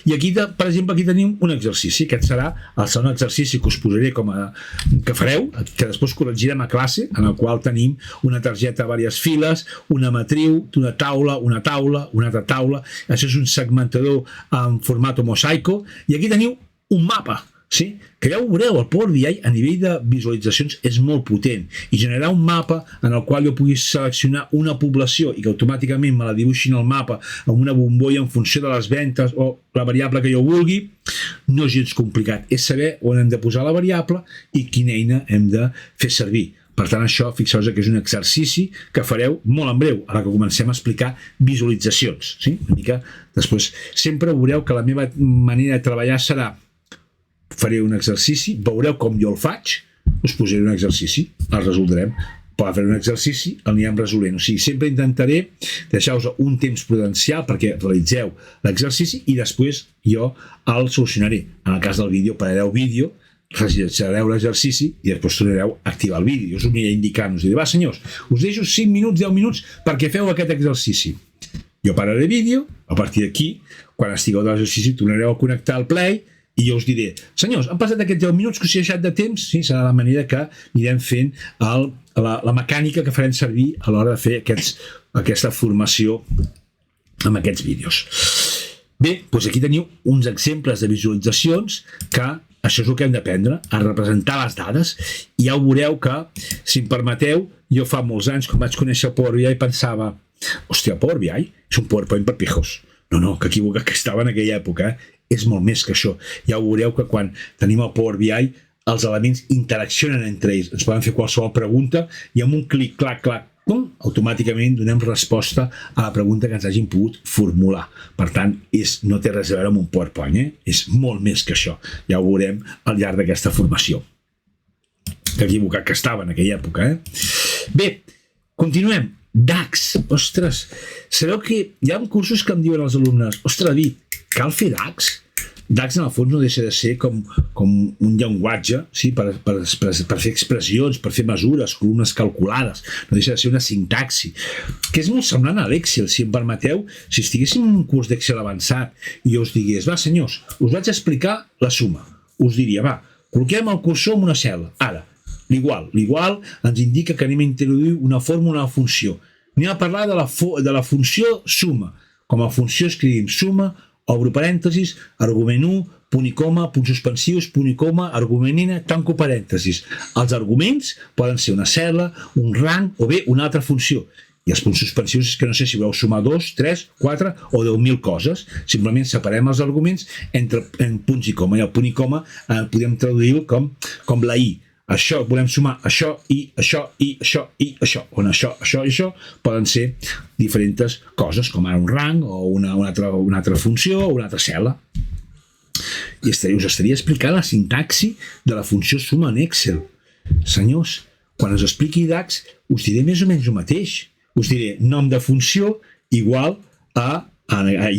i aquí, per exemple, aquí tenim un exercici. Aquest serà el segon exercici que us posaré que fareu, que després corregirem a classe, en el qual tenim una targeta a diverses files, una matriu, una taula, una altra taula. Això és un segmentador en format mosaico, i aquí teniu un mapa. Sí? Que ja ho veureu, el Power BI a nivell de visualitzacions és molt potent i generar un mapa en el qual jo pugui seleccionar una població i que automàticament me la dibuixin al mapa amb una bombolla en funció de les ventes o la variable que jo vulgui, no és gens complicat. És saber on hem de posar la variable i quina eina hem de fer servir. Per tant, això, fixeu-vos que és un exercici que fareu molt en breu, a la que comencem a explicar visualitzacions. Sí? Una mica després. Sempre veureu que la meva manera de treballar serà faré un exercici, veureu com jo el faig, us posaré un exercici, el resoldrem, per fer un exercici el anirem resolent. O sigui, sempre intentaré deixar-vos un temps prudencial perquè realitzeu l'exercici i després jo el solucionaré. En el cas del vídeo, parareu vídeo, realitzareu l'exercici i després tornareu a activar el vídeo. Us ho aniré indicant, us diré, va senyors, us deixo 5 minuts, 10 minuts perquè feu aquest exercici. Jo pararé vídeo, a partir d'aquí, quan estigueu de l'exercici, tornareu a connectar el play i jo us diré, senyors, han passat aquests 10 minuts que us he deixat de temps, sí, serà la manera que anirem fent la mecànica que farem servir a l'hora de fer aquesta formació amb aquests vídeos. Bé, doncs aquí teniu uns exemples de visualitzacions que això és el que hem d'aprendre, a representar les dades, i ja ho veureu que, si em permeteu, jo fa molts anys, quan vaig conèixer el Power BI, pensava, hòstia, Power BI és un PowerPoint per pijos. No, que equivocat que estava en aquella època, és molt més que això. Ja ho veureu que quan tenim el Power BI, els elements interaccionen entre ells. Ens poden fer qualsevol pregunta i amb un clic, clac, clac, pum, automàticament donem resposta a la pregunta que ens hagin pogut formular. Per tant, no té res a veure amb un PowerPoint, és molt més que això. Ja ho veurem al llarg d'aquesta formació. Que equivocat que estava en aquella època. Bé, continuem. DAX, ostres, sabeu que hi ha cursos que em diuen els alumnes, ostres, David, cal fer DAX? DAX en el fons no deixa de ser com un llenguatge, sí, per fer expressions, per fer mesures, columnes calculades, no deixa de ser una sintaxi, que és molt semblant a l'Excel. Si em permeteu, si estiguéssim en un curs d'Excel avançat i jo us digués, va senyors, us vaig explicar la suma, us diria, va, col·loquem el cursor en una cel·la, ara, l'igual ens indica que anem a introduir una fórmula, una funció. Anem a parlar de la funció suma. Com a funció escrivim suma, obro parèntesis, argument 1, punt i coma, punts suspensius, punt i coma, argument n, tanco parèntesis. Els arguments poden ser una cel·la, un rang o bé una altra funció. I els punts suspensius és que no sé si voleu sumar 2, 3, 4 o 10.000 coses. Simplement separem els arguments en punts i coma. I el punt i coma podem traduir-ho com la i. Això, volem sumar això i això i això i això. On això i això poden ser diferents coses, com ara un rang o una altra funció o una altra cel·la. I us estaria explicant la sintaxi de la funció suma en Excel. Senyors, quan us expliqui DAX, us diré més o menys el mateix. Us diré nom de funció igual a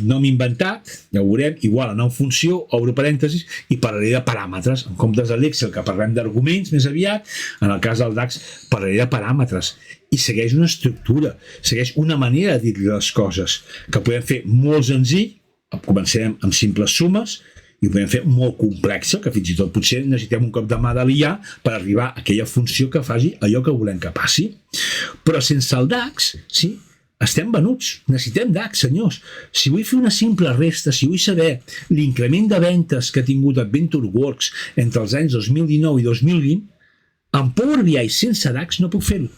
nom inventat, ja ho veurem, igual a nom funció, obro parèntesis, i parlaré de paràmetres. En comptes de l'Excel, que parlem d'arguments més aviat, en el cas del DAX parlaré de paràmetres. I segueix una estructura, segueix una manera de dir les coses, que podem fer molt senzill, començarem amb simples sumes, i ho podem fer molt complexa, que fins i tot potser necessitem un cop de mà de l'IA per arribar a aquella funció que faci allò que volem que passi. Però sense el DAX, sí, estem venuts, necessitem DAX, senyors. Si vull fer una simple resta, si vull saber l'increment de ventes que ha tingut AdventureWorks entre els anys 2019 i 2020, amb Power BI sense DAX no puc fer-ho.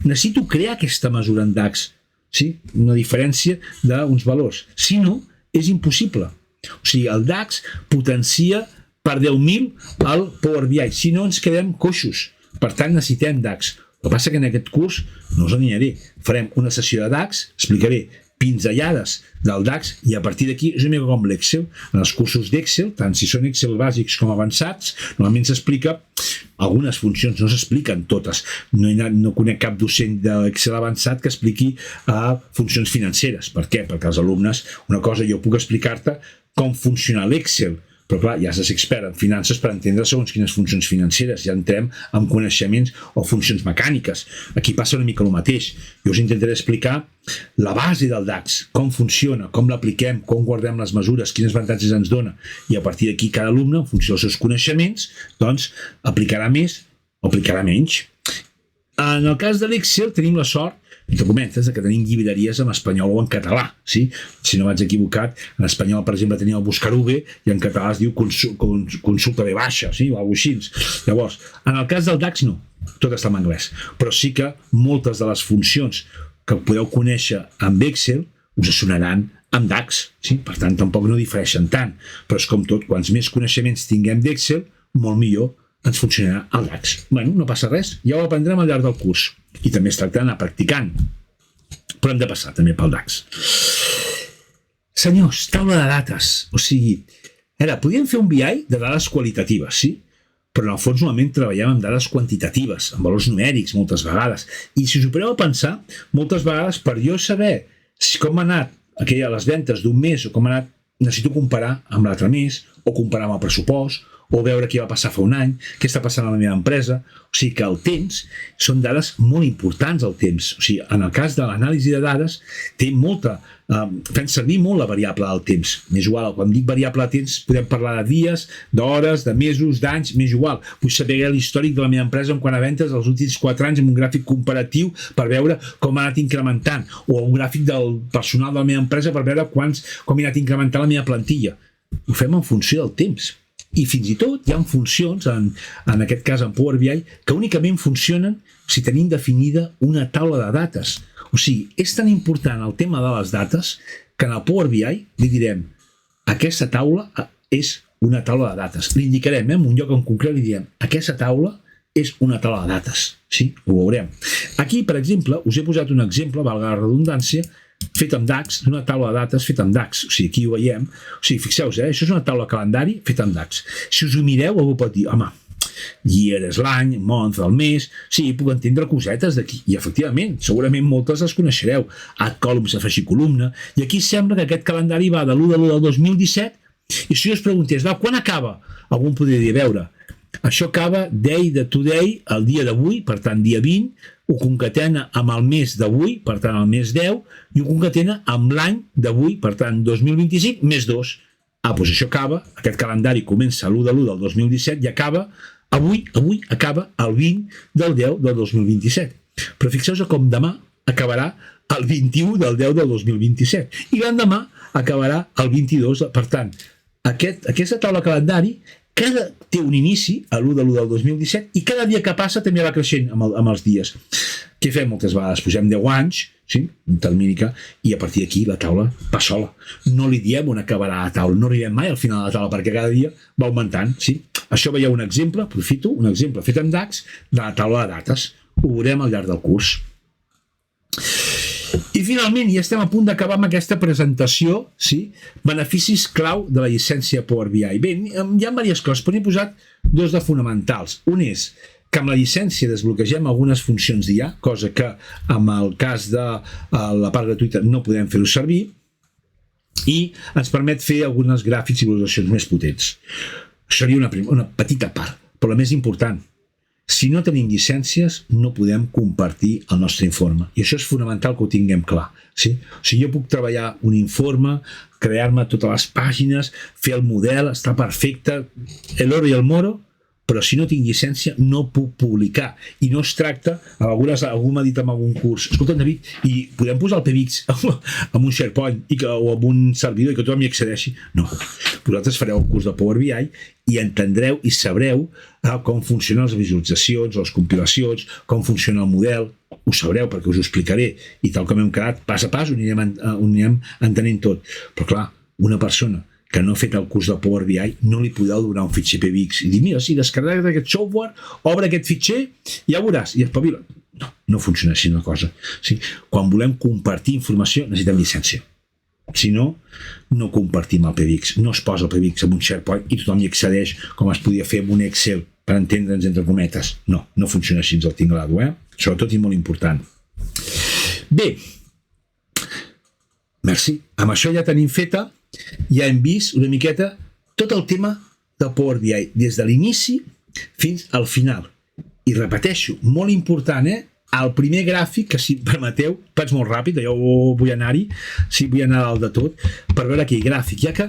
Necessito crear aquesta mesura en DAX, sí? Una diferència d'uns valors. Si no, és impossible. O sigui, el DAX potencia per 10.000 el Power BI. Si no, ens quedem coixos. Per tant, necessitem DAX. El que passa que en aquest curs no us enganyaré. Farem una sessió de DAX, explicaré pinzellades del DAX i a partir d'aquí és una mica com l'Excel. En els cursos d'Excel, tant si són Excel bàsics com avançats, normalment s'explica algunes funcions, no s'expliquen totes. No conec cap docent d'Excel avançat que expliqui funcions financeres. Per què? Perquè els alumnes, una cosa jo puc explicar-te com funciona l'Excel, però clar, ja has de ser expert en finances per entendre segons quines funcions financeres, ja entrem en coneixements o funcions mecàniques. Aquí passa una mica el mateix. Jo us intentaré explicar la base del DAX, com funciona, com l'apliquem, com guardem les mesures, quins avantatges ens dona, i a partir d'aquí cada alumne, en funció dels seus coneixements, doncs aplicarà més o aplicarà menys. En el cas de l'Excel tenim la sort te comentes que tenim llibreries en espanyol o en català, sí? Si no vaig equivocat, en espanyol, per exemple, tenia el Buscarube i en català es diu consulta B baixa, sí? O alguna cosa així. Llavors, en el cas del DAX no, tot està en anglès, però sí que moltes de les funcions que podeu conèixer amb Excel us sonaran amb DAX, sí? Per tant, tampoc no difereixen tant, però és com tot, quants més coneixements tinguem d'Excel, molt millor ens funcionarà el DAX. Bueno, no passa res, ja ho aprendrem al llarg del curs. I també es tracta d'anar practicant. Però hem de passar també pel DAX. Senyors, taula de dates. O sigui, podríem fer un BI de dades qualitatives, sí? Però en el fons normalment treballem amb dades quantitatives, amb valors numèrics moltes vegades. I si us ho podeu pensar, moltes vegades per jo saber com ha anat les ventes d'un mes o com ha anat, necessito comparar amb l'altre mes o comparar amb el pressupost o veure què va passar fa un any, què està passant a la meva empresa. O sigui que el temps són dades molt importants, el temps. O sigui, en el cas de l'anàlisi de dades, té fem servir molt la variable del temps. M'és igual, quan dic variable de temps, podem parlar de dies, d'hores, de mesos, d'anys, m'és igual. Vull saber l'històric de la meva empresa en quant a ventes els últims 4 anys amb un gràfic comparatiu per veure com ha anat incrementant, o un gràfic del personal de la meva empresa per veure com ha anat incrementant la meva plantilla. Ho fem en funció del temps. I fins i tot hi ha funcions, en aquest cas en Power BI, que únicament funcionen si tenim definida una taula de dates. O sigui, és tan important el tema de les dates que en el Power BI li direm aquesta taula és una taula de dates. Li indicarem en un lloc en concret, li direm aquesta taula és una taula de dates. Sí, ho veurem. Aquí, per exemple, us he posat un exemple, valga la redundància, fet amb DAX, d'una taula de dates fet amb DAX. O sigui, aquí ho veiem. O sigui, fixeu-vos, això és una taula de calendari fet amb DAX. Si us ho mireu, algú pot dir, home, year és l'any, month el mes, sí, puc entendre cosetes d'aquí. I efectivament, segurament moltes les coneixereu. Add columns, afegir columna. I aquí sembla que aquest calendari va de l'1 de l'1 del 2017 i si jo us preguntés, quan acaba? Algú podria dir, a veure, això acaba day de today, el dia d'avui, per tant, dia 20, ho concatena amb el mes d'avui, per tant, el mes 10, i ho concatena amb l'any d'avui, per tant, 2025, més 2. Doncs això acaba, aquest calendari comença l'1 de l'1 del 2017 i acaba, avui acaba el 20 del 10 del 2027. Però fixeu-vos com demà acabarà el 21 del 10 del 2027 i l'endemà acabarà el 22. Per tant, aquesta taula calendari té un inici a l'1 de l'1 del 2017 i cada dia que passa també va creixent amb els dies. Què fem moltes vegades? Posem 10 anys sí? Un termini que... I a partir d'aquí la taula va sola. No li diem on acabarà la taula, no arribem mai al final de la taula perquè cada dia va augmentant, sí? Això veieu un exemple, aprofito, un exemple fet amb DAX de la taula de dates. Ho veurem al llarg del curs. I finalment, ja estem a punt d'acabar amb aquesta presentació, sí? Beneficis clau de la llicència Power BI. Bé, hi ha diverses coses, però n'he posat dos de fonamentals. Un és que amb la llicència desbloquegem algunes funcions d'IA, cosa que amb el cas de la part gratuïta no podem fer-ho servir, i ens permet fer algunes gràfics i visualitzacions més potents. Això seria una petita part, però la més important. Si no tenim llicències, no podem compartir el nostre informe. I això és fonamental que ho tinguem clar. Sí? O sigui, jo puc treballar un informe, crear-me totes les pàgines, fer el model, està perfecte, l'oro i el moro, però si no tinc llicència no puc publicar. I no es tracta, algú m'ha dit en algun curs, escolta, David, i podem posar el PBX en un SharePoint o en un servidor i que tothom hi accedeixi? No. Vosaltres fareu el curs de Power BI i entendreu i sabreu com funcionen les visualitzacions, les compilacions, com funciona el model, ho sabreu perquè us ho explicaré i tal com hem quedat, pas a pas ho anirem entenent tot. Però clar, una persona que no ha fet el curs de Power BI, no li podeu donar un fitxer PBX i dir, mira, si descarregues aquest software, obre aquest fitxer, ja veuràs, i espavila. No, no funciona així una cosa. Sí? Quan volem compartir informació, necessitem llicència. Si no, no compartim el PBX. No es posa el PBX en un SharePoint i tothom hi accedeix com es podia fer en un Excel, per entendre'ns entre cometes. No, no funciona així, ens el tinc a l'ado, Sobretot i molt important. Bé, merci. Amb això ja tenim feta, ja hem vist una miqueta tot el tema de Power BI, des de l'inici fins al final. I repeteixo, molt important, el primer gràfic, que si em permeteu, vaig molt ràpid, jo vull anar-hi, sí, vull anar al de tot, per veure aquell gràfic, ja que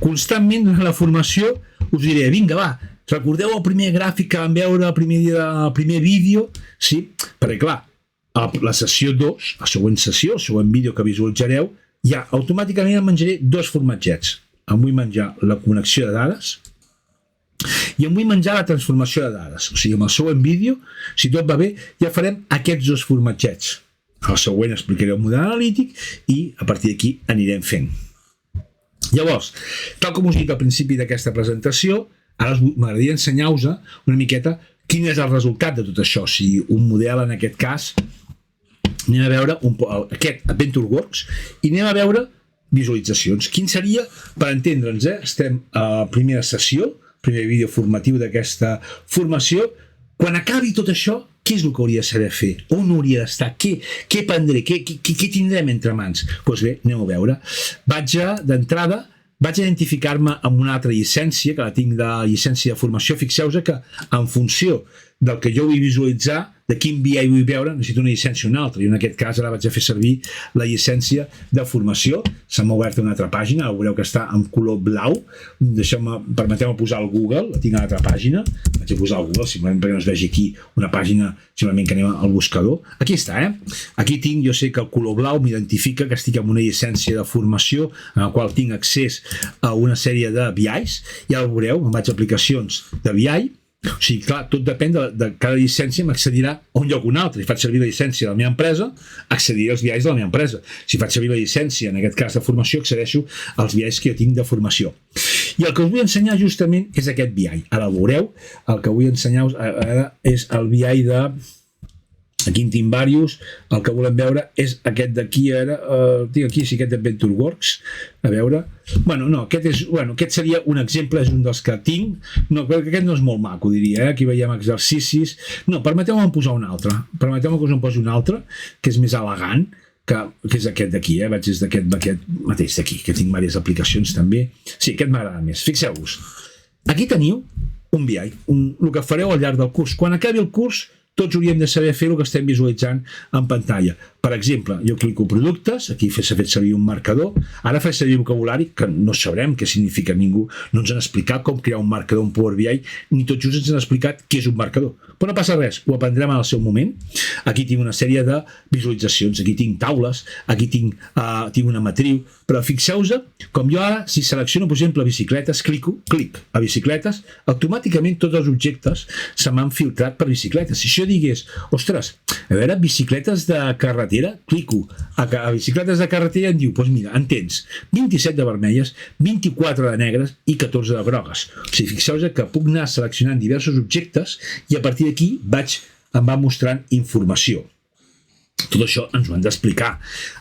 constantment en la formació us diré, vinga, va, recordeu el primer gràfic que vam veure el primer dia, el primer vídeo, sí? Perquè clar, la sessió 2, la següent sessió, el següent vídeo que visualitzareu, ja automàticament em menjaré dos formatgets. Em vull menjar la connexió de dades i em vull menjar la transformació de dades. O sigui, amb el següent vídeo, si tot va bé, ja farem aquests dos formatgets. Al següent explicaré el model analític i a partir d'aquí anirem fent. Llavors, tal com us he dit al principi d'aquesta presentació, ara m'agradaria ensenyar-vos una miqueta quin és el resultat de tot això. O sigui, un model en aquest cas, anem a veure aquest AdventureWorks i anem a veure visualitzacions. Quin seria, per entendre'ns, estem a la primera sessió, primer vídeo formatiu d'aquesta formació. Quan acabi tot això, què és el que hauria de saber fer? On hauria d'estar? Què prendré? Què tindrem entre mans? Doncs bé, anem a veure. D'entrada, vaig identificar-me amb una altra llicència, que la tinc de llicència de formació. Fixeu-vos que en funció del que jo vull visualitzar, de quin BI vull veure, necessito una llicència o una altra. I en aquest cas ara vaig a fer servir la llicència de formació. Se m'ha obert una altra pàgina, ara veureu que està en color blau. Permeteu-me posar el Google, la tinc a l'altra pàgina. Vaig a posar el Google, simplement perquè no es vegi aquí una pàgina, simplement que anem al buscador. Aquí està, Aquí tinc, jo sé que el color blau m'identifica que estic amb una llicència de formació en la qual tinc accés a una sèrie de BIs. Ja ho veureu, em vaig a aplicacions de BI. O sigui, clar, tot depèn de cada llicència m'accedirà a un lloc o un altre. Si faig servir la llicència de la meva empresa, accediré als BIs de la meva empresa. Si faig servir la llicència, en aquest cas de formació, accedeixo als BIs que jo tinc de formació. I el que us vull ensenyar justament és aquest BI. Ara el veureu, el que vull ensenyar-vos ara és el BI de... Aquí en tinc diversos, el que volem veure és aquest d'aquí ara, tinc aquí, sí, aquest d'AdventureWorks, a veure, aquest seria un exemple, és un dels que tinc, no, aquest no és molt maco, diria, aquí veiem exercicis, no, permeteu-me posar un altre, permeteu-me que us en posi un altre, que és més elegant, que és aquest d'aquí, vaig des d'aquest mateix d'aquí, que tinc diverses aplicacions també, sí, aquest m'agrada més, fixeu-vos, aquí teniu un BI, el que fareu al llarg del curs, quan acabi el curs, tots hauríem de saber fer el que estem visualitzant en pantalla. Per exemple, jo clico productes, aquí s'ha fet servir un marcador, ara faig servir un vocabulari que no sabrem què significa, ningú no ens han explicat com crear un marcador en Power BI, ni tot just ens han explicat què és un marcador. Però no passa res, ho aprendrem en el seu moment. Aquí tinc una sèrie de visualitzacions, aquí tinc taules, aquí tinc una matriu, però fixeu-vos, com jo ara, si selecciono, per exemple, bicicletes, clic a bicicletes, automàticament tots els objectes se m'han filtrat per bicicletes. Si si jo digués, ostres, a veure, bicicletes de carretera, clico a bicicletes de carretera i em diu, doncs mira, en tens 27 de vermelles, 24 de negres i 14 de grogues. O sigui, fixeu-vos que puc anar seleccionant diversos objectes i a partir d'aquí em va mostrant informació. Tot això ens ho han d'explicar.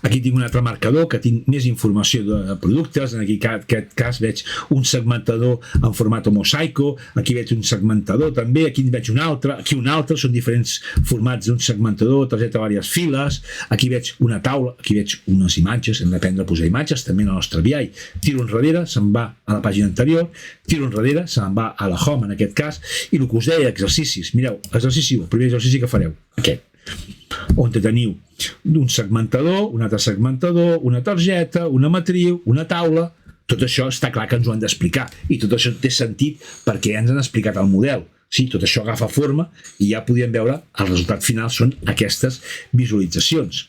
Aquí tinc un altre marcador que tinc més informació de productes. En aquest cas veig un segmentador en format mosaico, aquí veig un segmentador també, aquí veig un altre, aquí un altre, són diferents formats d'un segmentador, targeta de diverses files, aquí veig una taula, aquí veig unes imatges, hem d'aprendre a posar imatges també en el nostre BI. Tiro enrere, se'n va a la pàgina anterior, tiro enrere, se'n va a la home en aquest cas, i el que us deia, exercicis. Mireu, exercici 1, el primer exercici que fareu, aquest, on teniu un segmentador, un altre segmentador, una targeta, una matriu, una taula. Tot això està clar que ens ho han d'explicar i tot això té sentit perquè ja ens han explicat el model. Sí, tot això agafa forma i ja podíem veure el resultat final són aquestes visualitzacions.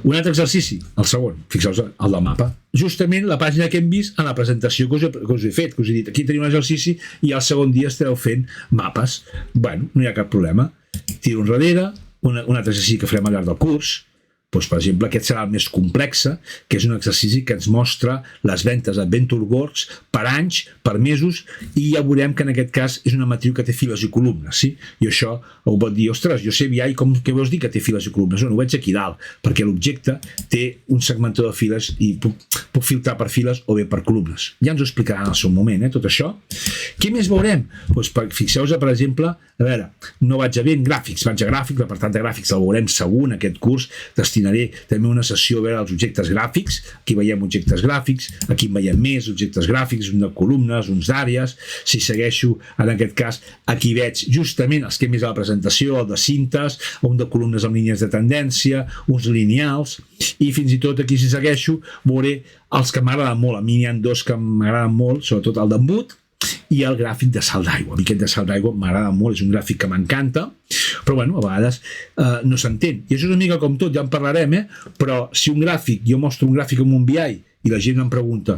Un altre exercici, el segon, fixeu-vos, el del mapa. Justament la pàgina que hem vist en la presentació que us he fet, que us he dit, aquí teniu un exercici i el segon dia estareu fent mapes. Bueno, no hi ha cap problema. Tiro enrere, un altre exercici que farem al llarg del curs. Doncs, per exemple, aquest serà el més complex, que és un exercici que ens mostra les ventes a VentureWorks per anys, per mesos, i ja veurem que en aquest cas és una matriu que té files i columnes, sí? I això ho pot dir, ostres, jo sé BI, què vols dir que té files i columnes? No, ho veig aquí dalt, perquè l'objecte té un segmentador de files i puc filtrar per files o bé per columnes. Ja ens ho explicaran al seu moment, tot això. Què més veurem? Doncs fixeu-vos, per exemple, a veure, no vaig a ben gràfics, vaig a gràfics, l'apartat de gràfics el veurem segur en aquest curs, destinaré també una sessió a veure els objectes gràfics, aquí veiem objectes gràfics, aquí en veiem més objectes gràfics, un de columnes, uns d'àrees, si segueixo en aquest cas, aquí veig justament els que hem vist a la presentació, el de cintes, un de columnes amb línies de tendència, uns lineals, i fins i tot aquí si segueixo veuré els que m'agraden molt, a mi n'hi ha dos que m'agraden molt, sobretot el d'embut, i el gràfic de salt d'aigua. A mi aquest de salt d'aigua m'agrada molt, és un gràfic que m'encanta, però bueno, a vegades no s'entén. I això és una mica com tot, ja en parlarem, però si un gràfic, jo mostro un gràfic en un BI i la gent em pregunta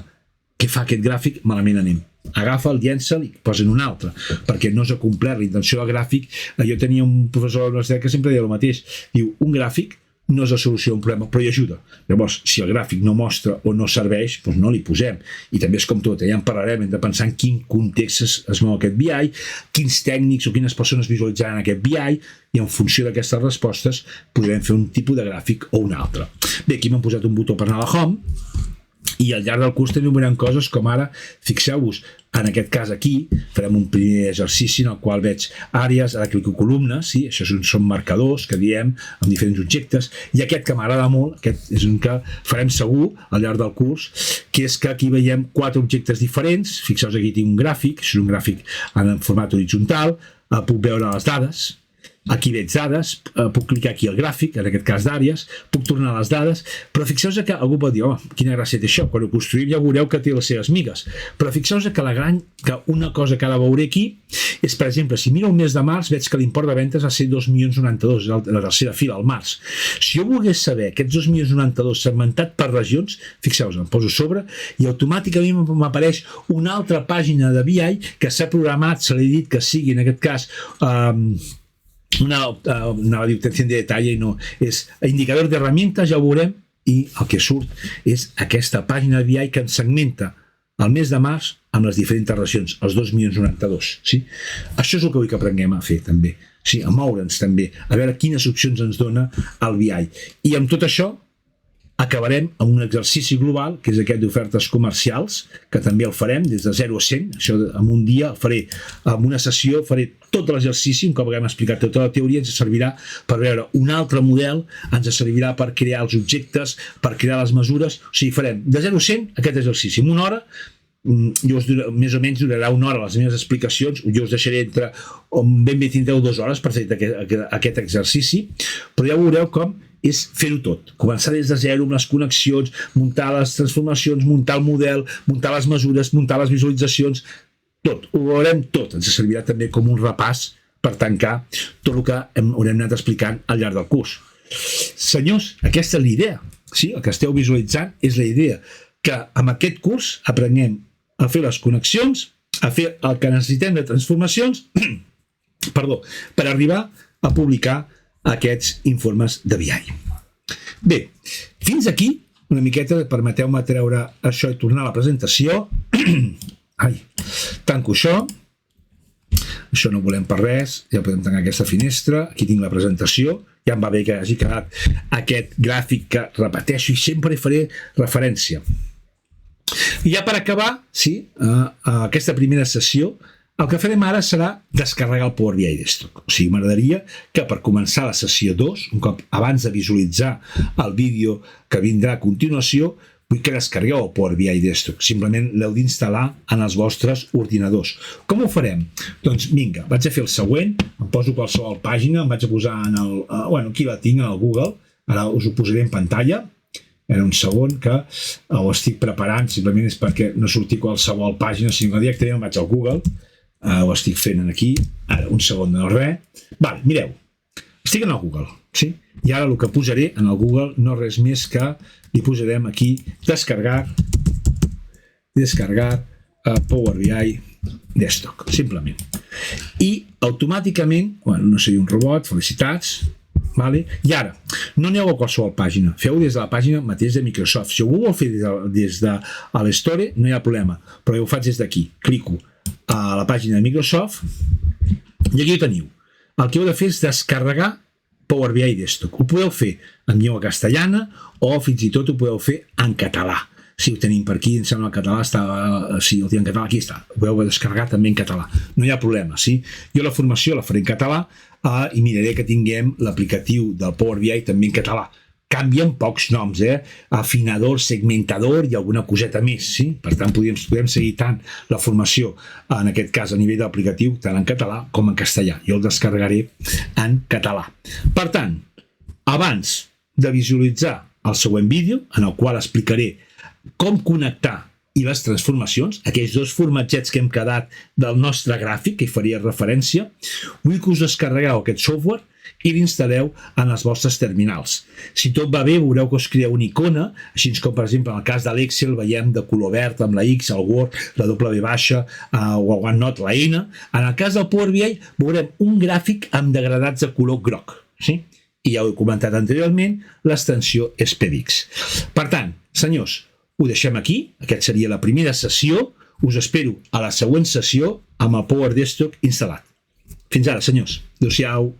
què fa aquest gràfic, malament anem. Agafa'l, llença'l i posa'n un altre, perquè no s'ha complert la intenció del gràfic. Jo tenia un professor a la universitat que sempre deia el mateix, diu, un gràfic no és la solució a un problema, però hi ajuda. Llavors, si el gràfic no mostra o no serveix, doncs no l'hi posem. I també és com tot, ja en parlarem, hem de pensar en quin context es mou aquest BI, quins tècnics o quines persones visualitzaran aquest BI, i en funció d'aquestes respostes podrem fer un tipus de gràfic o un altre. Bé, aquí m'han posat un botó per anar a la home, i al llarg del curs també veurem coses com ara, fixeu-vos, en aquest cas aquí farem un primer exercici en el qual veig àrees, ara clico columnes, sí? Això són marcadors que diem amb diferents objectes, i aquest que m'agrada molt, aquest és un que farem segur al llarg del curs, que és que aquí veiem 4 objectes diferents. Fixeu-vos, aquí tinc un gràfic, això és un gràfic en format horitzontal, puc veure les dades, aquí veig dades, puc clicar aquí al gràfic, en aquest cas d'àrees, puc tornar a les dades, però fixeu-vos que algú pot dir, home, quina gràcia té això, quan ho construïm ja veureu que té les seves migues, però fixeu-vos que una cosa que ara veuré aquí és, per exemple, si miro el mes de març, veig que l'import de ventes va ser 2.092.000, la tercera fila, al març. Si jo volgués saber aquests 2.092 segmentat per regions, fixeu-vos, em poso a sobre i automàticament m'apareix una altra pàgina de BI que s'ha programat, se li ha dit que sigui, en aquest cas, una obtención de detalle, no, és indicador d'herramientes, ja ho veurem, i el que surt és aquesta pàgina de BI que ens segmenta el mes de març amb les diferents regions, els 2.092.000, sí? Això és el que vull que aprenguem a fer també, sí? A moure'ns també, a veure quines opcions ens dona el BI. I amb tot això acabarem amb un exercici global, que és aquest d'ofertes comercials, que també el farem des de 0 a 100, això en un dia faré, en una sessió faré tot l'exercici, un cop haguem explicat tota la teoria, ens servirà per veure un altre model, ens servirà per crear els objectes, per crear les mesures, o sigui, farem de 0 a 100 aquest exercici, en una hora, més o menys durarà una hora les meves explicacions, jo us deixaré entre, ben bé tindreu 2 hores per fer aquest exercici, però ja veureu com és fer-ho tot, començar des de zero amb les connexions, muntar les transformacions, muntar el model, muntar les mesures, muntar les visualitzacions, tot, ho veurem tot, ens servirà també com un repàs per tancar tot el que haurem anat explicant al llarg del curs. Senyors, aquesta és l'idea, sí? El que esteu visualitzant és la idea, que amb aquest curs aprenguem a fer les connexions, a fer el que necessitem de transformacions per arribar a publicar aquests informes de BI. Bé, fins aquí una miqueta, permeteu-me treure això i tornar a la presentació. Tanco això no volem per res, ja podem tancar aquesta finestra, aquí tinc la presentació, ja em va bé que hagi quedat aquest gràfic que repeteixo i sempre faré referència. I ja per acabar, aquesta primera sessió, el que farem ara serà descarregar el Power BI Desktop. O sigui, m'agradaria que per començar la sessió 2, un cop abans de visualitzar el vídeo que vindrà a continuació, vull que descarregueu el Power BI Desktop. Simplement l'heu d'instal·lar en els vostres ordinadors. Com ho farem? Doncs vinga, vaig a fer el següent, em poso qualsevol pàgina, em vaig a posar en el... aquí la tinc, en el Google, ara us ho posaré en pantalla. Era un segon que ho estic preparant, simplement és perquè no surti qualsevol pàgina, sinó que directament vaig al Google, ho estic fent aquí, ara un segon no res. Vale, mireu, estic en el Google, sí? I ara el que posaré en el Google no res més que li posarem aquí descargar Power BI Desktop, simplement. I automàticament, no sé, un robot, felicitats, vale? I ara, no aneu a qualsevol pàgina, feu des de la pàgina mateix de Microsoft. Si algú vol fer des de l'Store, no hi ha problema, però jo ho faig des d'aquí, clico a la pàgina de Microsoft i aquí ho teniu. El que heu de fer és descarregar Power BI Desktop. Ho podeu fer en llengua castellana o fins i tot ho podeu fer en català. Si ho tenim per aquí, em sembla que el català si el tinc en català, aquí està. Ho podeu descarregar també en català. No hi ha problema, sí? Jo la formació la faré en català i miraré que tinguem l'aplicatiu del Power BI també en català. Canvien pocs noms, afinador, segmentador i alguna coseta més, sí? Per tant, podem seguir tant la formació, en aquest cas a nivell d'aplicatiu, tant en català com en castellà. Jo el descarregaré en català. Per tant, abans de visualitzar el següent vídeo, en el qual explicaré com connectar i les transformacions, aquells dos formatgets que hem quedat del nostre gràfic, que hi faria referència, vull que us descarregueu aquest software i l'instal·leu en els vostres terminals. Si tot va bé, veureu que us creeu una icona, així com per exemple en el cas de l'Excel veiem de color verd amb la X, el Word, la W baixa o el OneNote, la N. En el cas del Power BI veurem un gràfic amb degradats de color groc. Sí? I ja ho he comentat anteriorment, l'extensió és PBX. Per tant, senyors, ho deixem aquí, aquesta seria la primera sessió, us espero a la següent sessió amb el Power Desktop instal·lat. Fins ara, senyors. Adéu-siau.